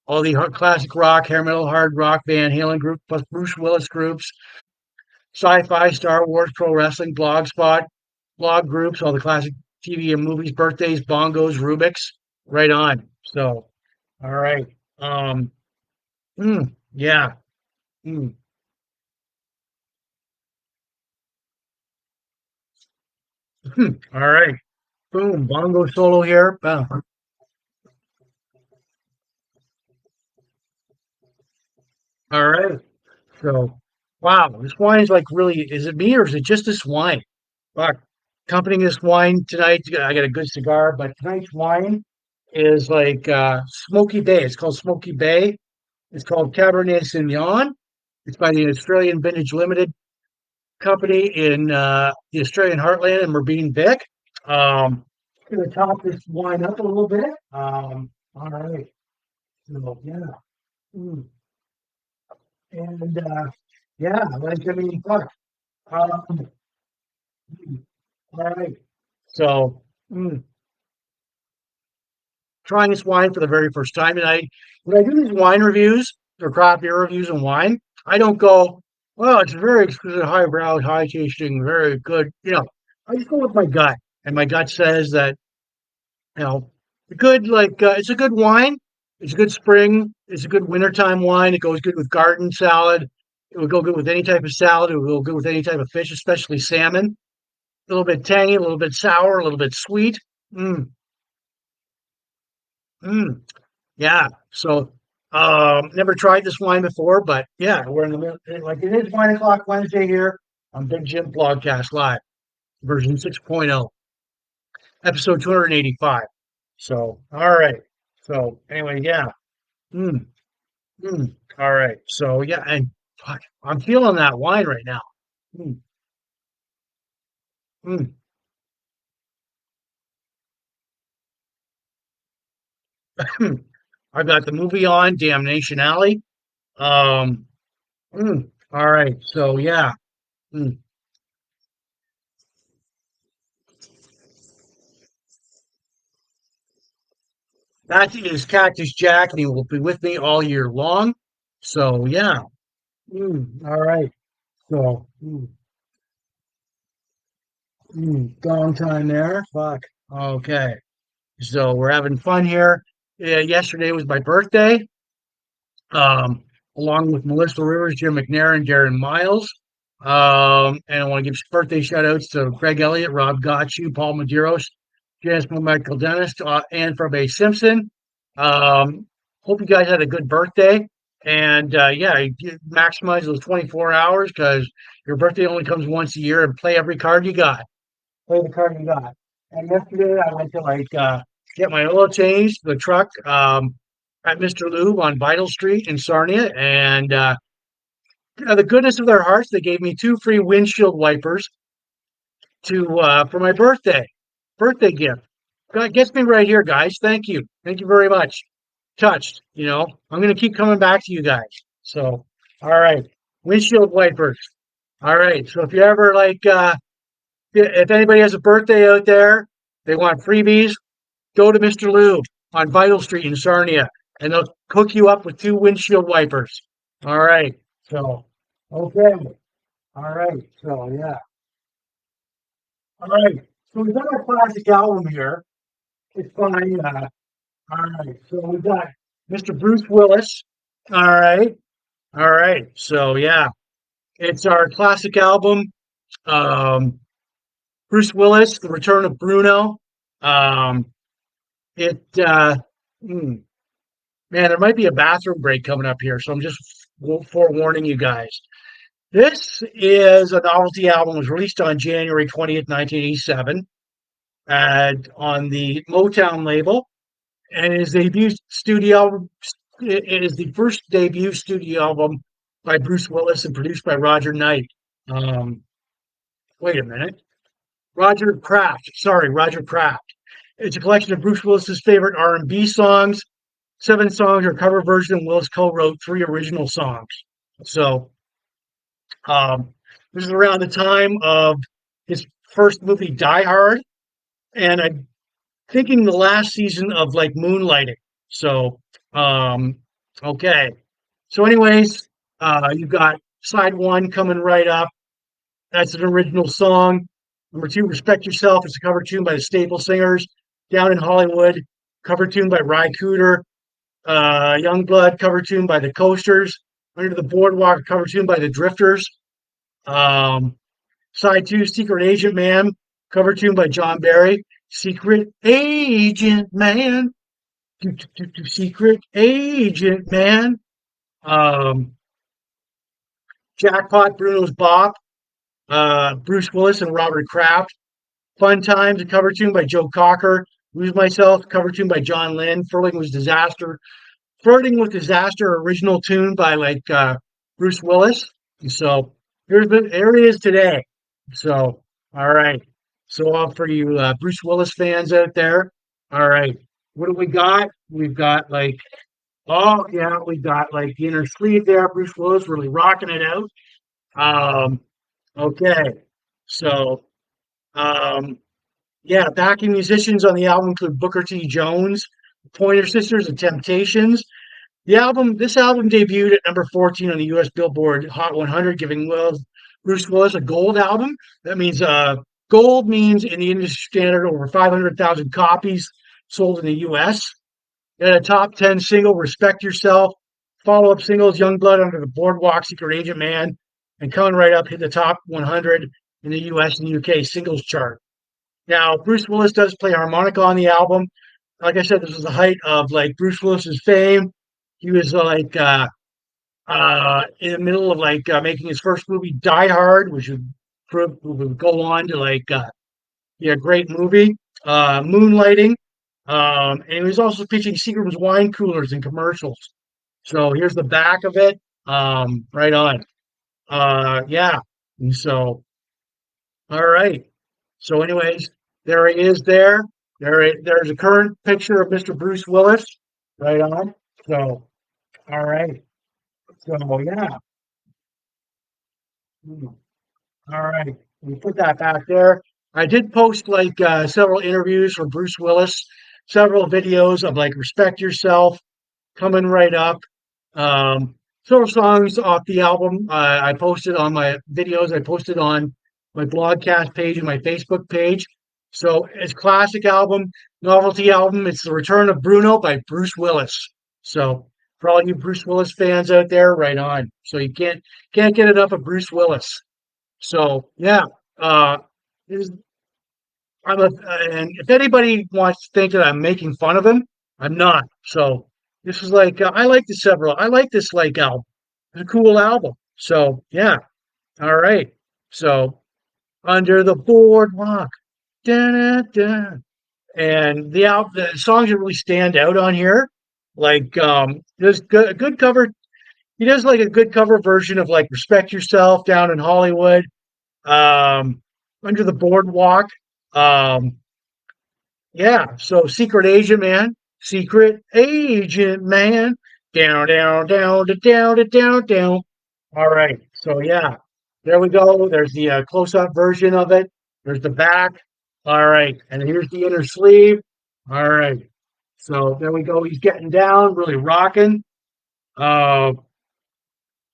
all the classic rock, hair metal, hard rock, Van Halen group, plus Bruce Willis groups, sci-fi, Star Wars, pro wrestling, blog groups, all the classic TV and movies, birthdays, bongos, Rubik's, right on. So, all right. Um, yeah. Mm, all right. Boom. Bongo solo here. Boom. All right. So, wow, this wine is like really, is it me or is it just this wine? Fuck. Accompanying this wine tonight, I got a good cigar, but tonight's wine is like Smoky Bay. It's called Smoky Bay. It's called Cabernet Sauvignon. It's by the Australian Vintage Limited Company in the Australian Heartland in Morbine Vic. Going to top this wine up a little bit. All right. So, yeah. Mm. And yeah, like I mean, fuck. Um, all right. So, trying this wine for the very first time, and I when I do these wine reviews or craft beer reviews and wine, I don't go, well, it's very exquisite, highbrow, high tasting, very good. I just go with my gut, and my gut says that you know, good like it's a good wine. It's a good spring. It's a good wintertime wine. It goes good with garden salad. It would go good with any type of salad. It would go good with any type of fish, especially salmon. A little bit tangy, a little bit sour, a little bit sweet. Mm, mm, yeah. So, never tried this wine before, but yeah, we're in the middle. Like it is Wine o'clock Wednesday here on Big Jim Blogcast Live, version 6.0, episode 285. So, all right. So, anyway, yeah. Mm, all right. So, yeah, and fuck, I'm feeling that wine right now. Mm, mm. I've got the movie on, Damnation Alley. Um, mm. All right. So yeah. Mm. That is Cactus Jack, and he will be with me all year long. So yeah. All right. So gong time there. Fuck. Okay. So we're having fun here. Yesterday was my birthday, um, along with Melissa Rivers, Jim McNair, and Darren Miles. And I want to give birthday shout outs to Greg Elliott, Rob Gotchu, Paul Medeiros, Janice Michael Dennis, and Fabe Simpson. Um, Hope you guys had a good birthday. And yeah, you maximize those 24 hours because your birthday only comes once a year and play every card you got. Play the card you got. And yesterday I went to get my oil changed, the truck, at Mr. Lube on Vital Street in Sarnia, and the goodness of their hearts, they gave me two free windshield wipers to for my birthday gift. God gets me right here, guys. Thank you very much. Touched. I'm gonna keep coming back to you guys. So, all right, windshield wipers. All right. So if you ever if anybody has a birthday out there, they want freebies, go to Mr. Lube on Vital Street in Sarnia, and they'll hook you up with two windshield wipers. All right. So, okay. All right. So, yeah. All right. So we've got our classic album here. It's fine. All right. So we've got Mr. Bruce Willis. All right. All right. So, yeah, it's our classic album. Um, Bruce Willis, The Return of Bruno. Um, it, hmm, Man, there might be a bathroom break coming up here, so I'm just forewarning you guys. This is a novelty album. It was released on January 20th, 1987, on the Motown label, and it is the debut studio album. It is the first debut studio album by Bruce Willis and produced by Roger Knight. Um, Wait a minute, Roger Kraft. Sorry, Roger Kraft. It's a collection of Bruce Willis's favorite R&B songs. 7 songs are cover version. Willis co-wrote 3 original songs. So this is around the time of his first movie, Die Hard, and I'm thinking the last season of Moonlighting. So okay. So anyways, you've got side one coming right up. That's an original song. Number two, Respect Yourself. It's a cover tune by the Staple Singers. Down in Hollywood, cover tune by Ry Cooder. Youngblood, cover tune by the Coasters. Under the Boardwalk, cover tune by the Drifters. Um, Side two, Secret Agent Man, cover tune by John Barry. Secret Agent Man. Secret Agent Man. Um, Jackpot, Bruno's Bop. Bruce Willis and Robert Kraft. Fun Times, a cover tune by Joe Cocker. Lose Myself, cover tune by John Lynn. Flirting with Disaster, original tune by Bruce Willis. So here it is today. So all right. So for you Bruce Willis fans out there, all right. What do we got? We've got oh yeah, we got the inner sleeve there. Bruce Willis really rocking it out. Um, okay. So um, yeah, backing musicians on the album include Booker T. Jones, Pointer Sisters, and Temptations. This album debuted at number 14 on the U.S. Billboard Hot 100, giving Bruce Willis a gold album. That means gold means in the industry standard over 500,000 copies sold in the U.S. And a top 10 single, Respect Yourself. Follow-up singles, Young Blood, Under the Boardwalk, Secret Agent Man, and coming right up hit the top 100 in the U.S. and U.K. singles chart. Now, Bruce Willis does play harmonica on the album. Like I said, this was the height of Bruce Willis's fame. He was in the middle of making his first movie, Die Hard, which would go on to be a great movie. Moonlighting, and he was also pitching Seagram's wine coolers in commercials. So here's the back of it. Right on. Yeah. And so, all right. So, anyways, there he is. There's a current picture of Mr. Bruce Willis. Right on. So, all right. So yeah. Mm. All right, we put that back there. I did post like several interviews from Bruce Willis, several videos of like "Respect Yourself" coming right up. Um, Several songs off the album I posted on my videos. I posted on my blogcast page and my Facebook page. So it's classic album, novelty album. It's the return of Bruno by Bruce Willis. So for all you Bruce Willis fans out there, right on. So you can't get enough of Bruce Willis. So yeah, uh, it was, and if anybody wants to think that I'm making fun of him, I'm not. So this is like I like the several. I like this like album. It's a cool album. So yeah, all right. So under the boardwalk, da, da, and the songs that really stand out on here, like there's a good cover. He does like a good cover version of like "Respect Yourself" down in Hollywood. Um, Under the boardwalk. Um, Yeah, so Secret Agent Man, down, down, down, down, down, down, down. All right, so yeah, there we go. There's the close-up version of it. There's the back. All right, and here's the inner sleeve. All right, so there we go. He's getting down, really rocking. Uh,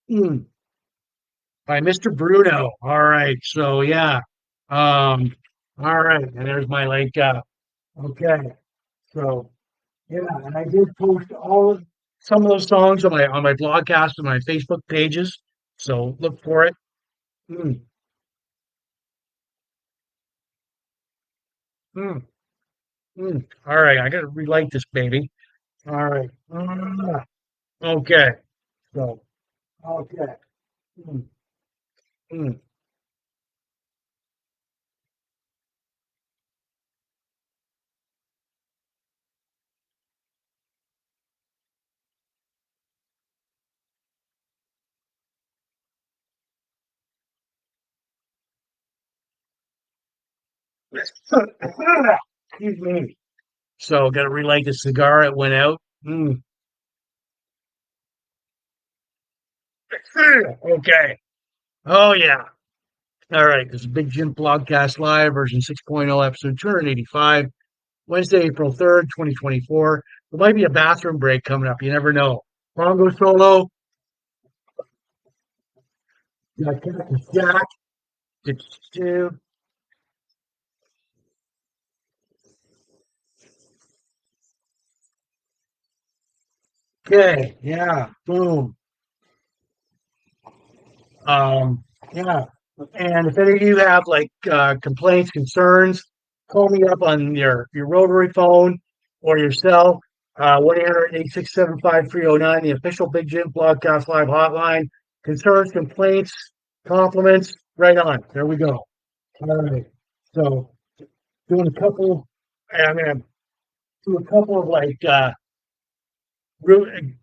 mm, by Mr. Bruno. All right, so yeah. All right, and there's my link. Okay, so. Yeah, and I did post some of those songs on my blogcast and my Facebook pages. So look for it. Mm, mm, All right, I gotta relight this baby. All right. Okay. So okay. Mm, mm. Excuse me. So gotta relight the cigar. It went out. Mm. Okay. Oh yeah. All right. This is Big Jim Blogcast Live version 6.0 episode 285. Wednesday, April 3rd, 2024. There might be a bathroom break coming up. You never know. Bongo solo. Got Cactus Jack. Do. Okay. Yeah. Boom. Um, yeah. And if any of you have like complaints, concerns, call me up on your rotary phone or your cell. 1-800-867-5309, the official Big Jim Blogcast Live hotline. Concerns, complaints, compliments, right on. There we go. All right. So doing a couple, I'm gonna do a couple of like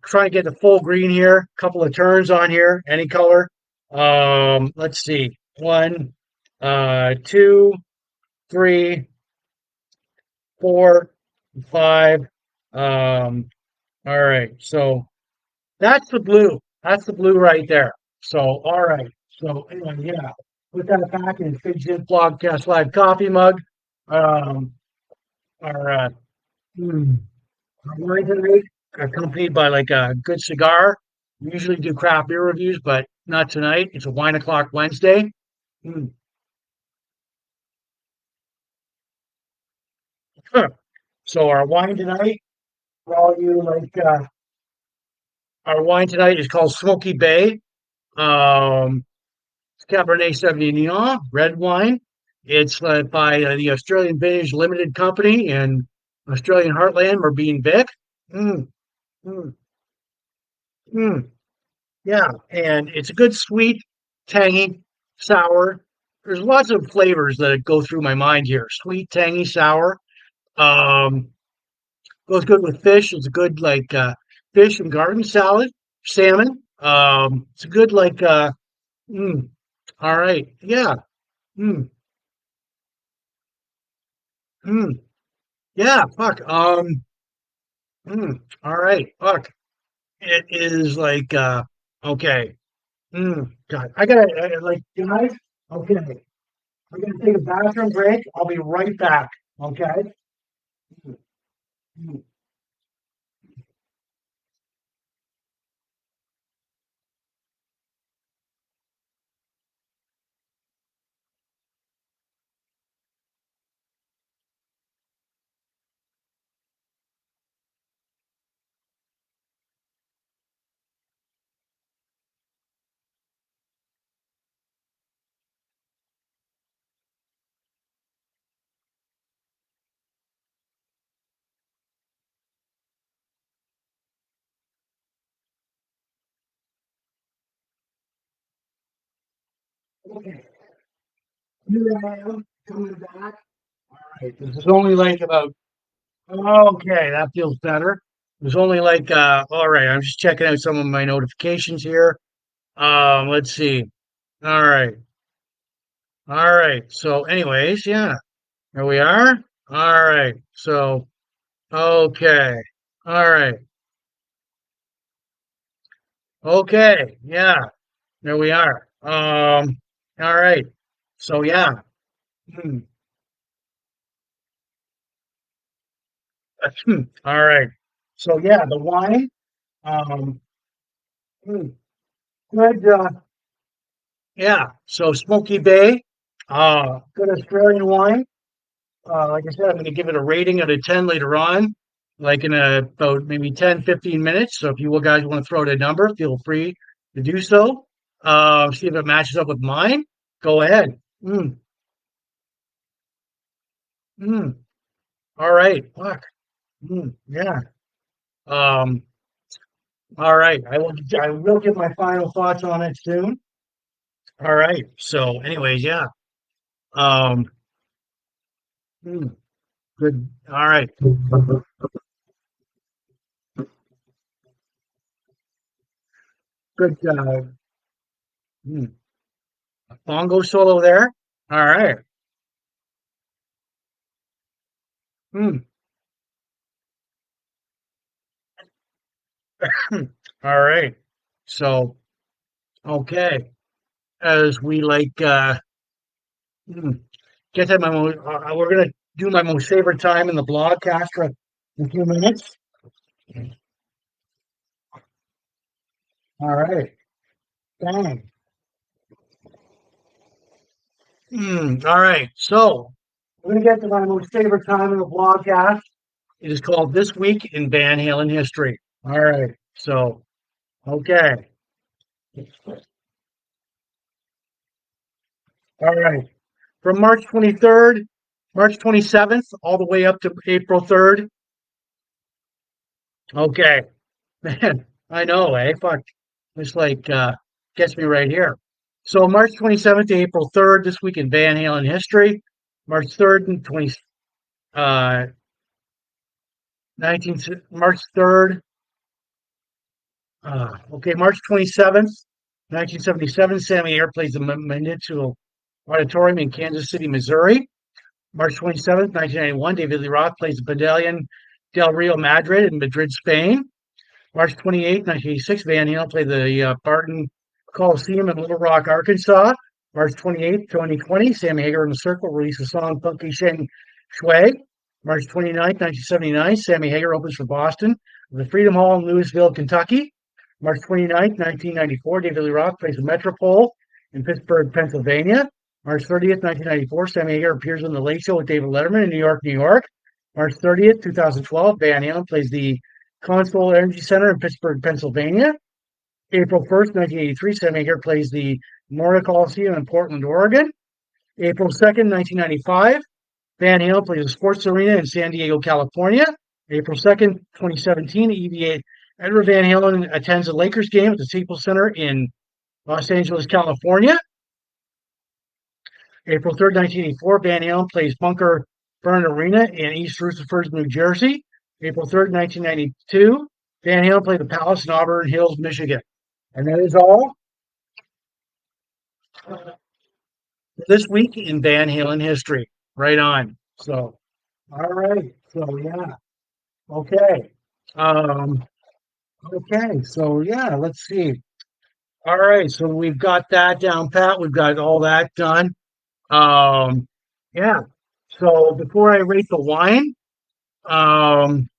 try to get the full green here. A couple of turns on here, any color. Let's see. One, two, three, four, five. All right. So that's the blue. That's the blue right there. So all right. So anyway, yeah. Put that back in Fidget Blogcast Live coffee mug. Um, our hmm, wine tonight, accompanied by like a good cigar. We usually do craft beer reviews, but not tonight. It's a Wine o'clock Wednesday. Mm. Huh. So our wine tonight, for all you like, our wine tonight is called Smoky Bay. It's Cabernet Sauvignon, red wine. It's by the Australian Vintage Limited Company in Australian Heartland, Morbine Vic. Mm, mm, mm. Yeah, and it's a good sweet, tangy, sour. There's lots of flavors that go through my mind here. Sweet, tangy, sour. Um, Goes good with fish. It's a good like fish and garden salad, salmon. It's a good like mm, all right. Yeah. Mm, mm, yeah, fuck. All right. Fuck. It is like okay. God, I gotta like guys. Okay, I'm gonna take a bathroom break. I'll be right back. Okay. Mm, Okay, here I am coming back. All right, this is only like about. Okay, that feels better. It was only like. All right, I'm just checking out some of my notifications here. Let's see. All right, all right. So, anyways, yeah, here we are. All right. So, okay. All right. Okay. Yeah. There we are. All right. So yeah. Hmm, All right. So yeah, the wine. Um, hmm, good. Yeah. So Smoky Bay. Good Australian wine. Like I said, I'm going to give it a rating out of 10 later on, like in about maybe 10, 15 minutes. So if you guys want to throw out a number, feel free to do so. See if it matches up with mine. Go ahead. Mm, mm. All right. Fuck. Yeah. Um, all right. I will give my final thoughts on it soon. All right. So anyways, yeah. Um, hmm, good. All right. Good hmm, bongo solo there. All right. Hmm. All right. So, okay. As we like hmm, get to we're gonna do my most favorite time in the blogcast for a few minutes. All right. Bang. All right. So we're gonna get to my most favorite time in the blogcast. It is called This Week in Van Halen History. All right. So, okay. All right. From March 23rd, March 27th, all the way up to April 3rd. Okay. Man, I know, eh? Fuck. It's like gets me right here. So March 27th to April 3rd, this week in Van Halen history. March 3rd and 20 19 March 3rd. Okay, March 27th, 1977, Sammy Air plays the Municipal Auditorium in Kansas City, Missouri. March 27th, 1991, David Lee Roth plays the Pavilion del Rio Madrid in Madrid, Spain. March 28th, 1986, Van Halen played the Barton Coliseum in Little Rock, Arkansas. March 28th, 2020, Sammy Hagar and the Circle released the song Funky Sheng Shui. March 29th, 1979, Sammy Hagar opens for Boston at the Freedom Hall in Louisville, Kentucky. March 29th, 1994, David Lee Roth plays the Metropole in Pittsburgh, Pennsylvania. March 30th, 1994, Sammy Hagar appears on The Late Show with David Letterman in New York, New York. March 30th, 2012, Van Halen plays the Consol Energy Center in Pittsburgh, Pennsylvania. April 1st, 1983, Sammy Hagar plays the Memorial Coliseum in Portland, Oregon. April 2nd, 1995, Van Halen plays the Sports Arena in San Diego, California. April 2nd, 2017, EVA Edward Van Halen attends a Lakers game at the Staples Center in Los Angeles, California. April 3rd, 1984, Van Halen plays Bunker Burn Arena in East Rutherford, New Jersey. April 3rd, 1992, Van Halen played the Palace in Auburn Hills, Michigan. And that is all this week in Van Halen history. Right on. So, all right. So, yeah. Okay. Um, okay. So, yeah, let's see. All right, so we've got that down pat. We've got all that done. Um, yeah. So before I rate the wine, um,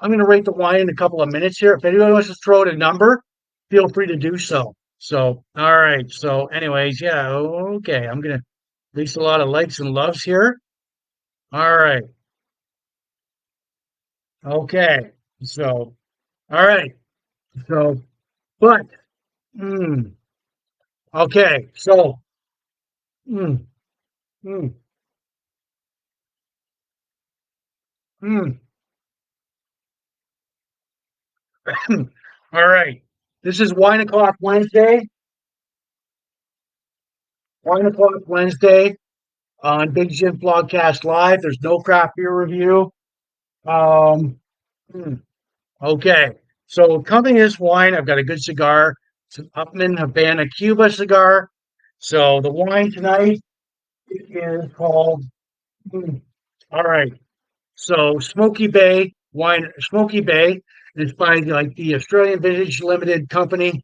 I'm going to rate the wine in a couple of minutes here. If anybody wants to throw out a number, feel free to do so. So, all right. So, anyways, yeah. Okay. I'm going to release a lot of likes and loves here. All right. Okay. So, all right. So, but, mm, okay. So, mm, mm, mm. All right. This is Wine o'clock Wednesday. Wine o'clock Wednesday on Big Jim Blogcast Live. There's no craft beer review. Um, hmm, okay. So, coming this wine, I've got a good cigar. It's an Upman Havana Cuba cigar. So, the wine tonight is called, hmm, all right. So, Smoky Bay wine, Smoky Bay. It's by like the Australian Vintage Limited Company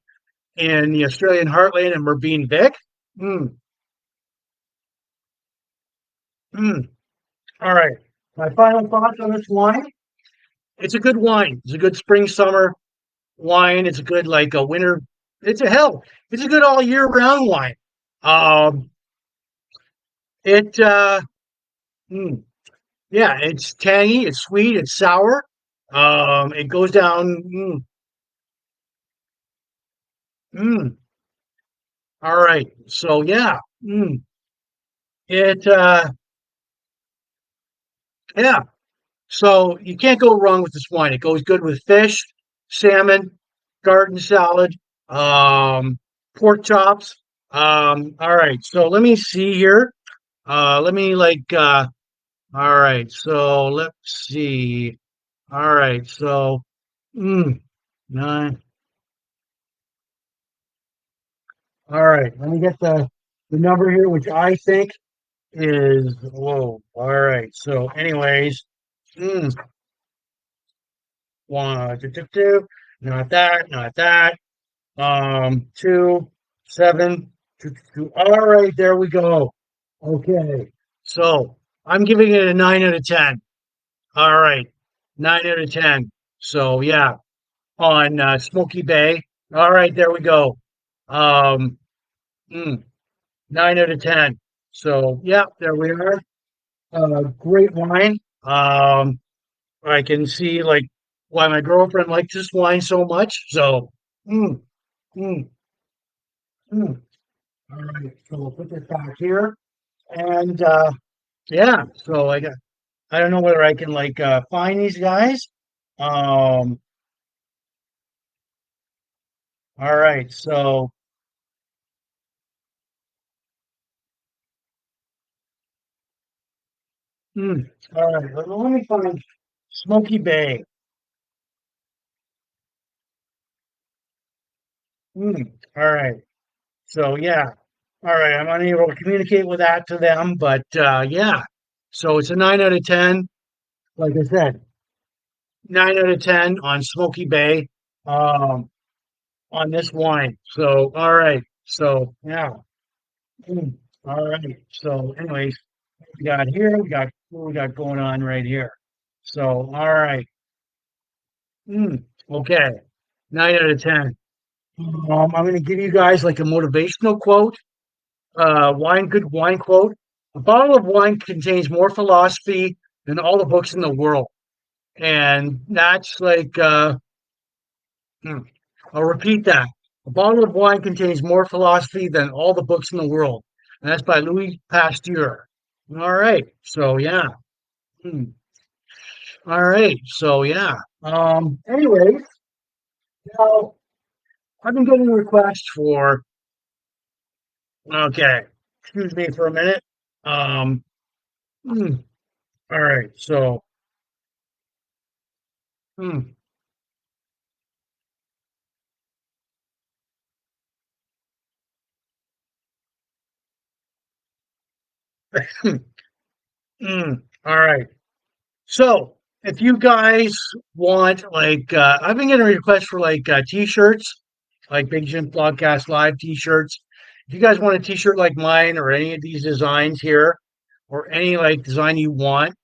in the Australian Heartland and Merbein Vic. Mm, mm. All right. My final thoughts on this wine. It's a good wine. It's a good spring summer wine. It's a good like a winter. It's a hell. It's a good all year round wine. Um, it mm, yeah. It's tangy. It's sweet. It's sour. It goes down. Mm, all right. So yeah. It yeah. So you can't go wrong with this wine. It goes good with fish, salmon, garden salad, um, pork chops. All right. So let me see here. Let me like. All right. So let's see. All right. So mm, nine. All right. Let me get the number here, which I think is whoa. All right. So, anyways, mm, one, two, two, two. Not that. Not that. Two, seven, two, two, two. All right, there we go. Okay, so I'm giving it a 9 out of 10. All right, 9 out of 10. So yeah, on Smoky Bay. All right, there we go. Um, mm, 9 out of 10. So yeah, there we are. Great wine. I can see like why my girlfriend likes this wine so much. So, mm, mm, mm. All right, so we'll put this back here. And yeah, so I don't know whether I can like find these guys. Um, all right, so hmm, all right, let me find Smoky Bay. Hmm, all right, so yeah, all right, I'm unable to communicate with that to them, but yeah, so it's a 9 out of 10. Like I said, 9 out of 10 on Smoky Bay. Um, on this wine. So all right, so yeah. Mm, all right. So, anyways, we got here, we got what we got going on right here. So, all right. Okay. 9 out of 10. I'm going to give you guys like a motivational quote. Good wine quote. A bottle of wine contains more philosophy than all the books in the world, and that's like hmm, I'll repeat that. A bottle of wine contains more philosophy than all the books in the world. And that's by Louis Pasteur. All right. So yeah. Hmm. All right. So yeah. Anyways, now I've been getting requests for okay. Excuse me for a minute. Um hmm, all right. So hmm, hmm, all right. So if you guys want like I've been getting requests for like t-shirts like Big Jim Blogcast Live t-shirts. If you guys want a t-shirt like mine or any of these designs here, or any like design you want,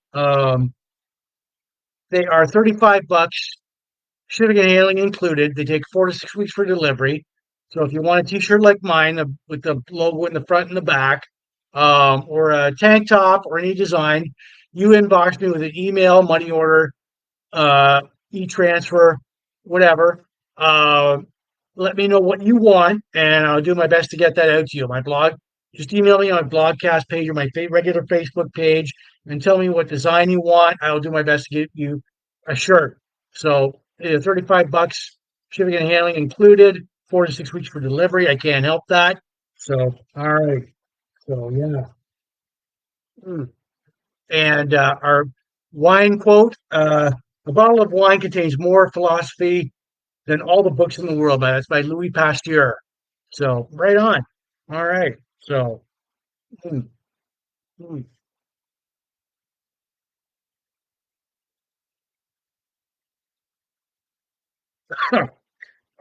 they are 35 bucks, shipping and handling included. They take 4 to 6 weeks for delivery. So if you want a t-shirt like mine with the logo in the front and the back, or a tank top or any design, you inbox me with an email, money order, uh, e-transfer, whatever. Uh, Let me know what you want, and I'll do my best to get that out to you. My blog, just email me on my blogcast page or my regular Facebook page, and tell me what design you want. I'll do my best to get you a shirt. So 35 bucks, shipping and handling included. 4 to 6 weeks for delivery. I can't help that. So all right. So yeah. Mm. And our wine quote: "A bottle of wine contains more philosophy than all the books in the world." That's by Louis Pasteur. So right on. All right. So mm, mm.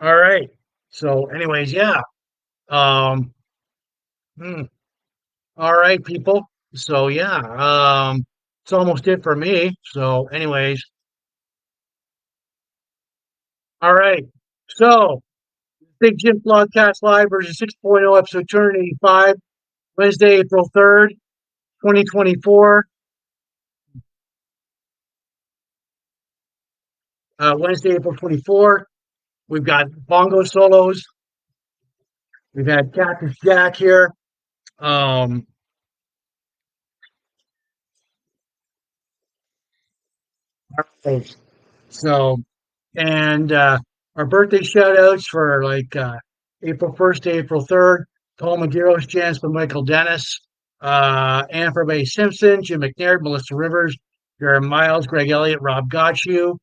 All right. So, anyways, yeah. Um, mm, all right, people. So yeah. It's almost it for me. So, anyways, all right. So, Big Jim Blogcast Live version 6.0, episode 285, Wednesday, April 3rd, 2024. Wednesday, April 24th. We've got bongo solos. We've had Cactus Jack here. Um, so, and our birthday shout outs for like April 1st to April 3rd: Paul Medeiros, Janice by Michael Dennis, Anne Bay Simpson, Jim McNair, Melissa Rivers, Jared Miles, Greg Elliott, Rob Gotchu,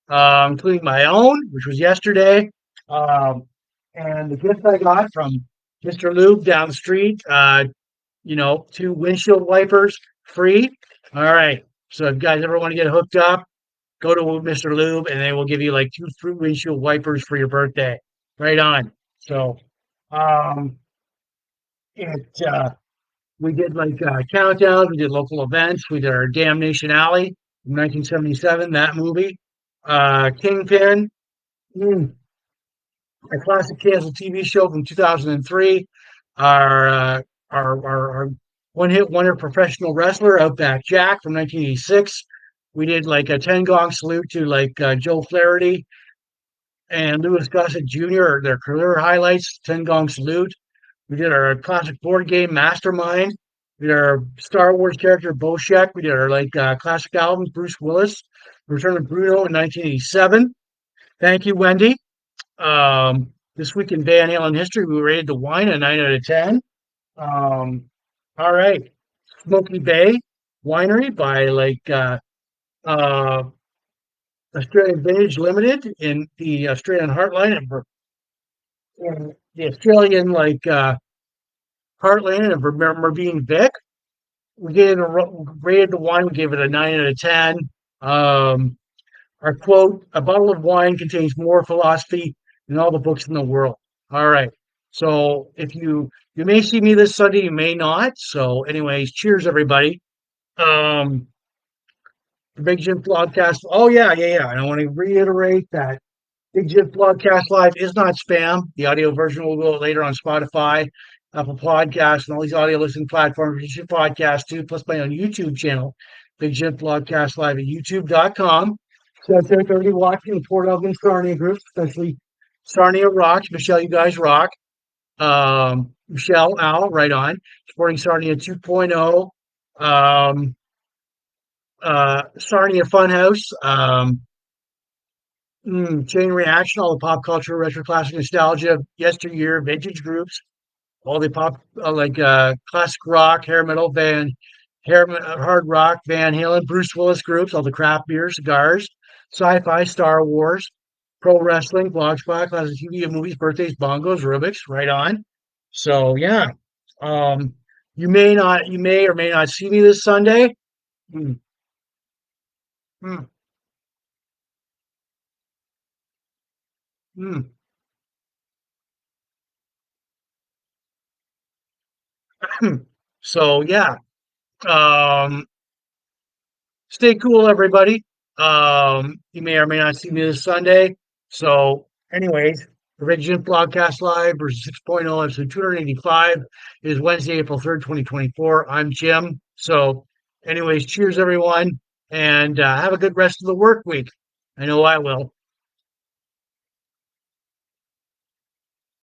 including my own, which was yesterday. Um, and the gift I got from Mr. Lube down the street, 2 windshield wipers free. All right. So if you guys ever want to get hooked up, go to Mr. Lube and they will give you like 2 free windshield wipers for your birthday. Right on. So um it we did like countdowns, we did local events, we did our Damnation Alley from 1977, that movie. Kingpin, mm, a classic canceled TV show from 2003. Our our one hit wonder professional wrestler Outback Jack from 1986. We did like a 10 gong salute to like Joe Flaherty and Lewis Gossett Jr., their career highlights, 10 gong salute. We did our classic board game Mastermind. We did our Star Wars character Bo-Shek. We did our like classic albums, Bruce Willis, Return of Bruno in 1987. Thank you, Wendy. This week in Van Halen history, we rated the wine a 9 out of 10. Um, all right. Smoky Bay Winery by like uh, Australian Vintage Limited in the Australian Heartland and the Australian like Heartland and Merbean Vic. We gave it rated the wine. We gave it a 9 out of 10. Um, our quote: "A bottle of wine contains more philosophy than all the books in the world." All right. So if you may see me this Sunday, you may not. So, anyways, cheers, everybody. Um, the Big Jim Podcast. Oh yeah, yeah, yeah. And I want to reiterate that Big Jim Blogcast Live is not spam. The audio version will go later on Spotify, Apple Podcasts, and all these audio listening platforms. You should podcast too, plus my own YouTube channel, Big Jim Blogcast Live at youtube.com. So thank everybody watching the Port Elgin Sarnia groups, especially Sarnia Rocks. Michelle, you guys rock. Michelle, Al, right on. Supporting Sarnia 2.0. Um, Sarnia Funhouse. Chain Reaction, all the pop culture, retro classic nostalgia, yesteryear, vintage groups, all the pop classic rock, hard rock, Van Halen, Bruce Willis groups, all the craft beer, cigars, sci-fi, Star Wars, pro wrestling, blogspot, classic TV, movies, birthdays, bongos, Rubik's, right on. So yeah, um, you may or may not see me this Sunday. Mm, mm, mm. So yeah, um, stay cool, everybody. You may or may not see me this Sunday. So, anyways, the Red Gym Blogcast Live versus 6.0 episode 285 is Wednesday, April 3rd, 2024. I'm Jim. So, anyways, cheers, everyone, and have a good rest of the work week. I know I will.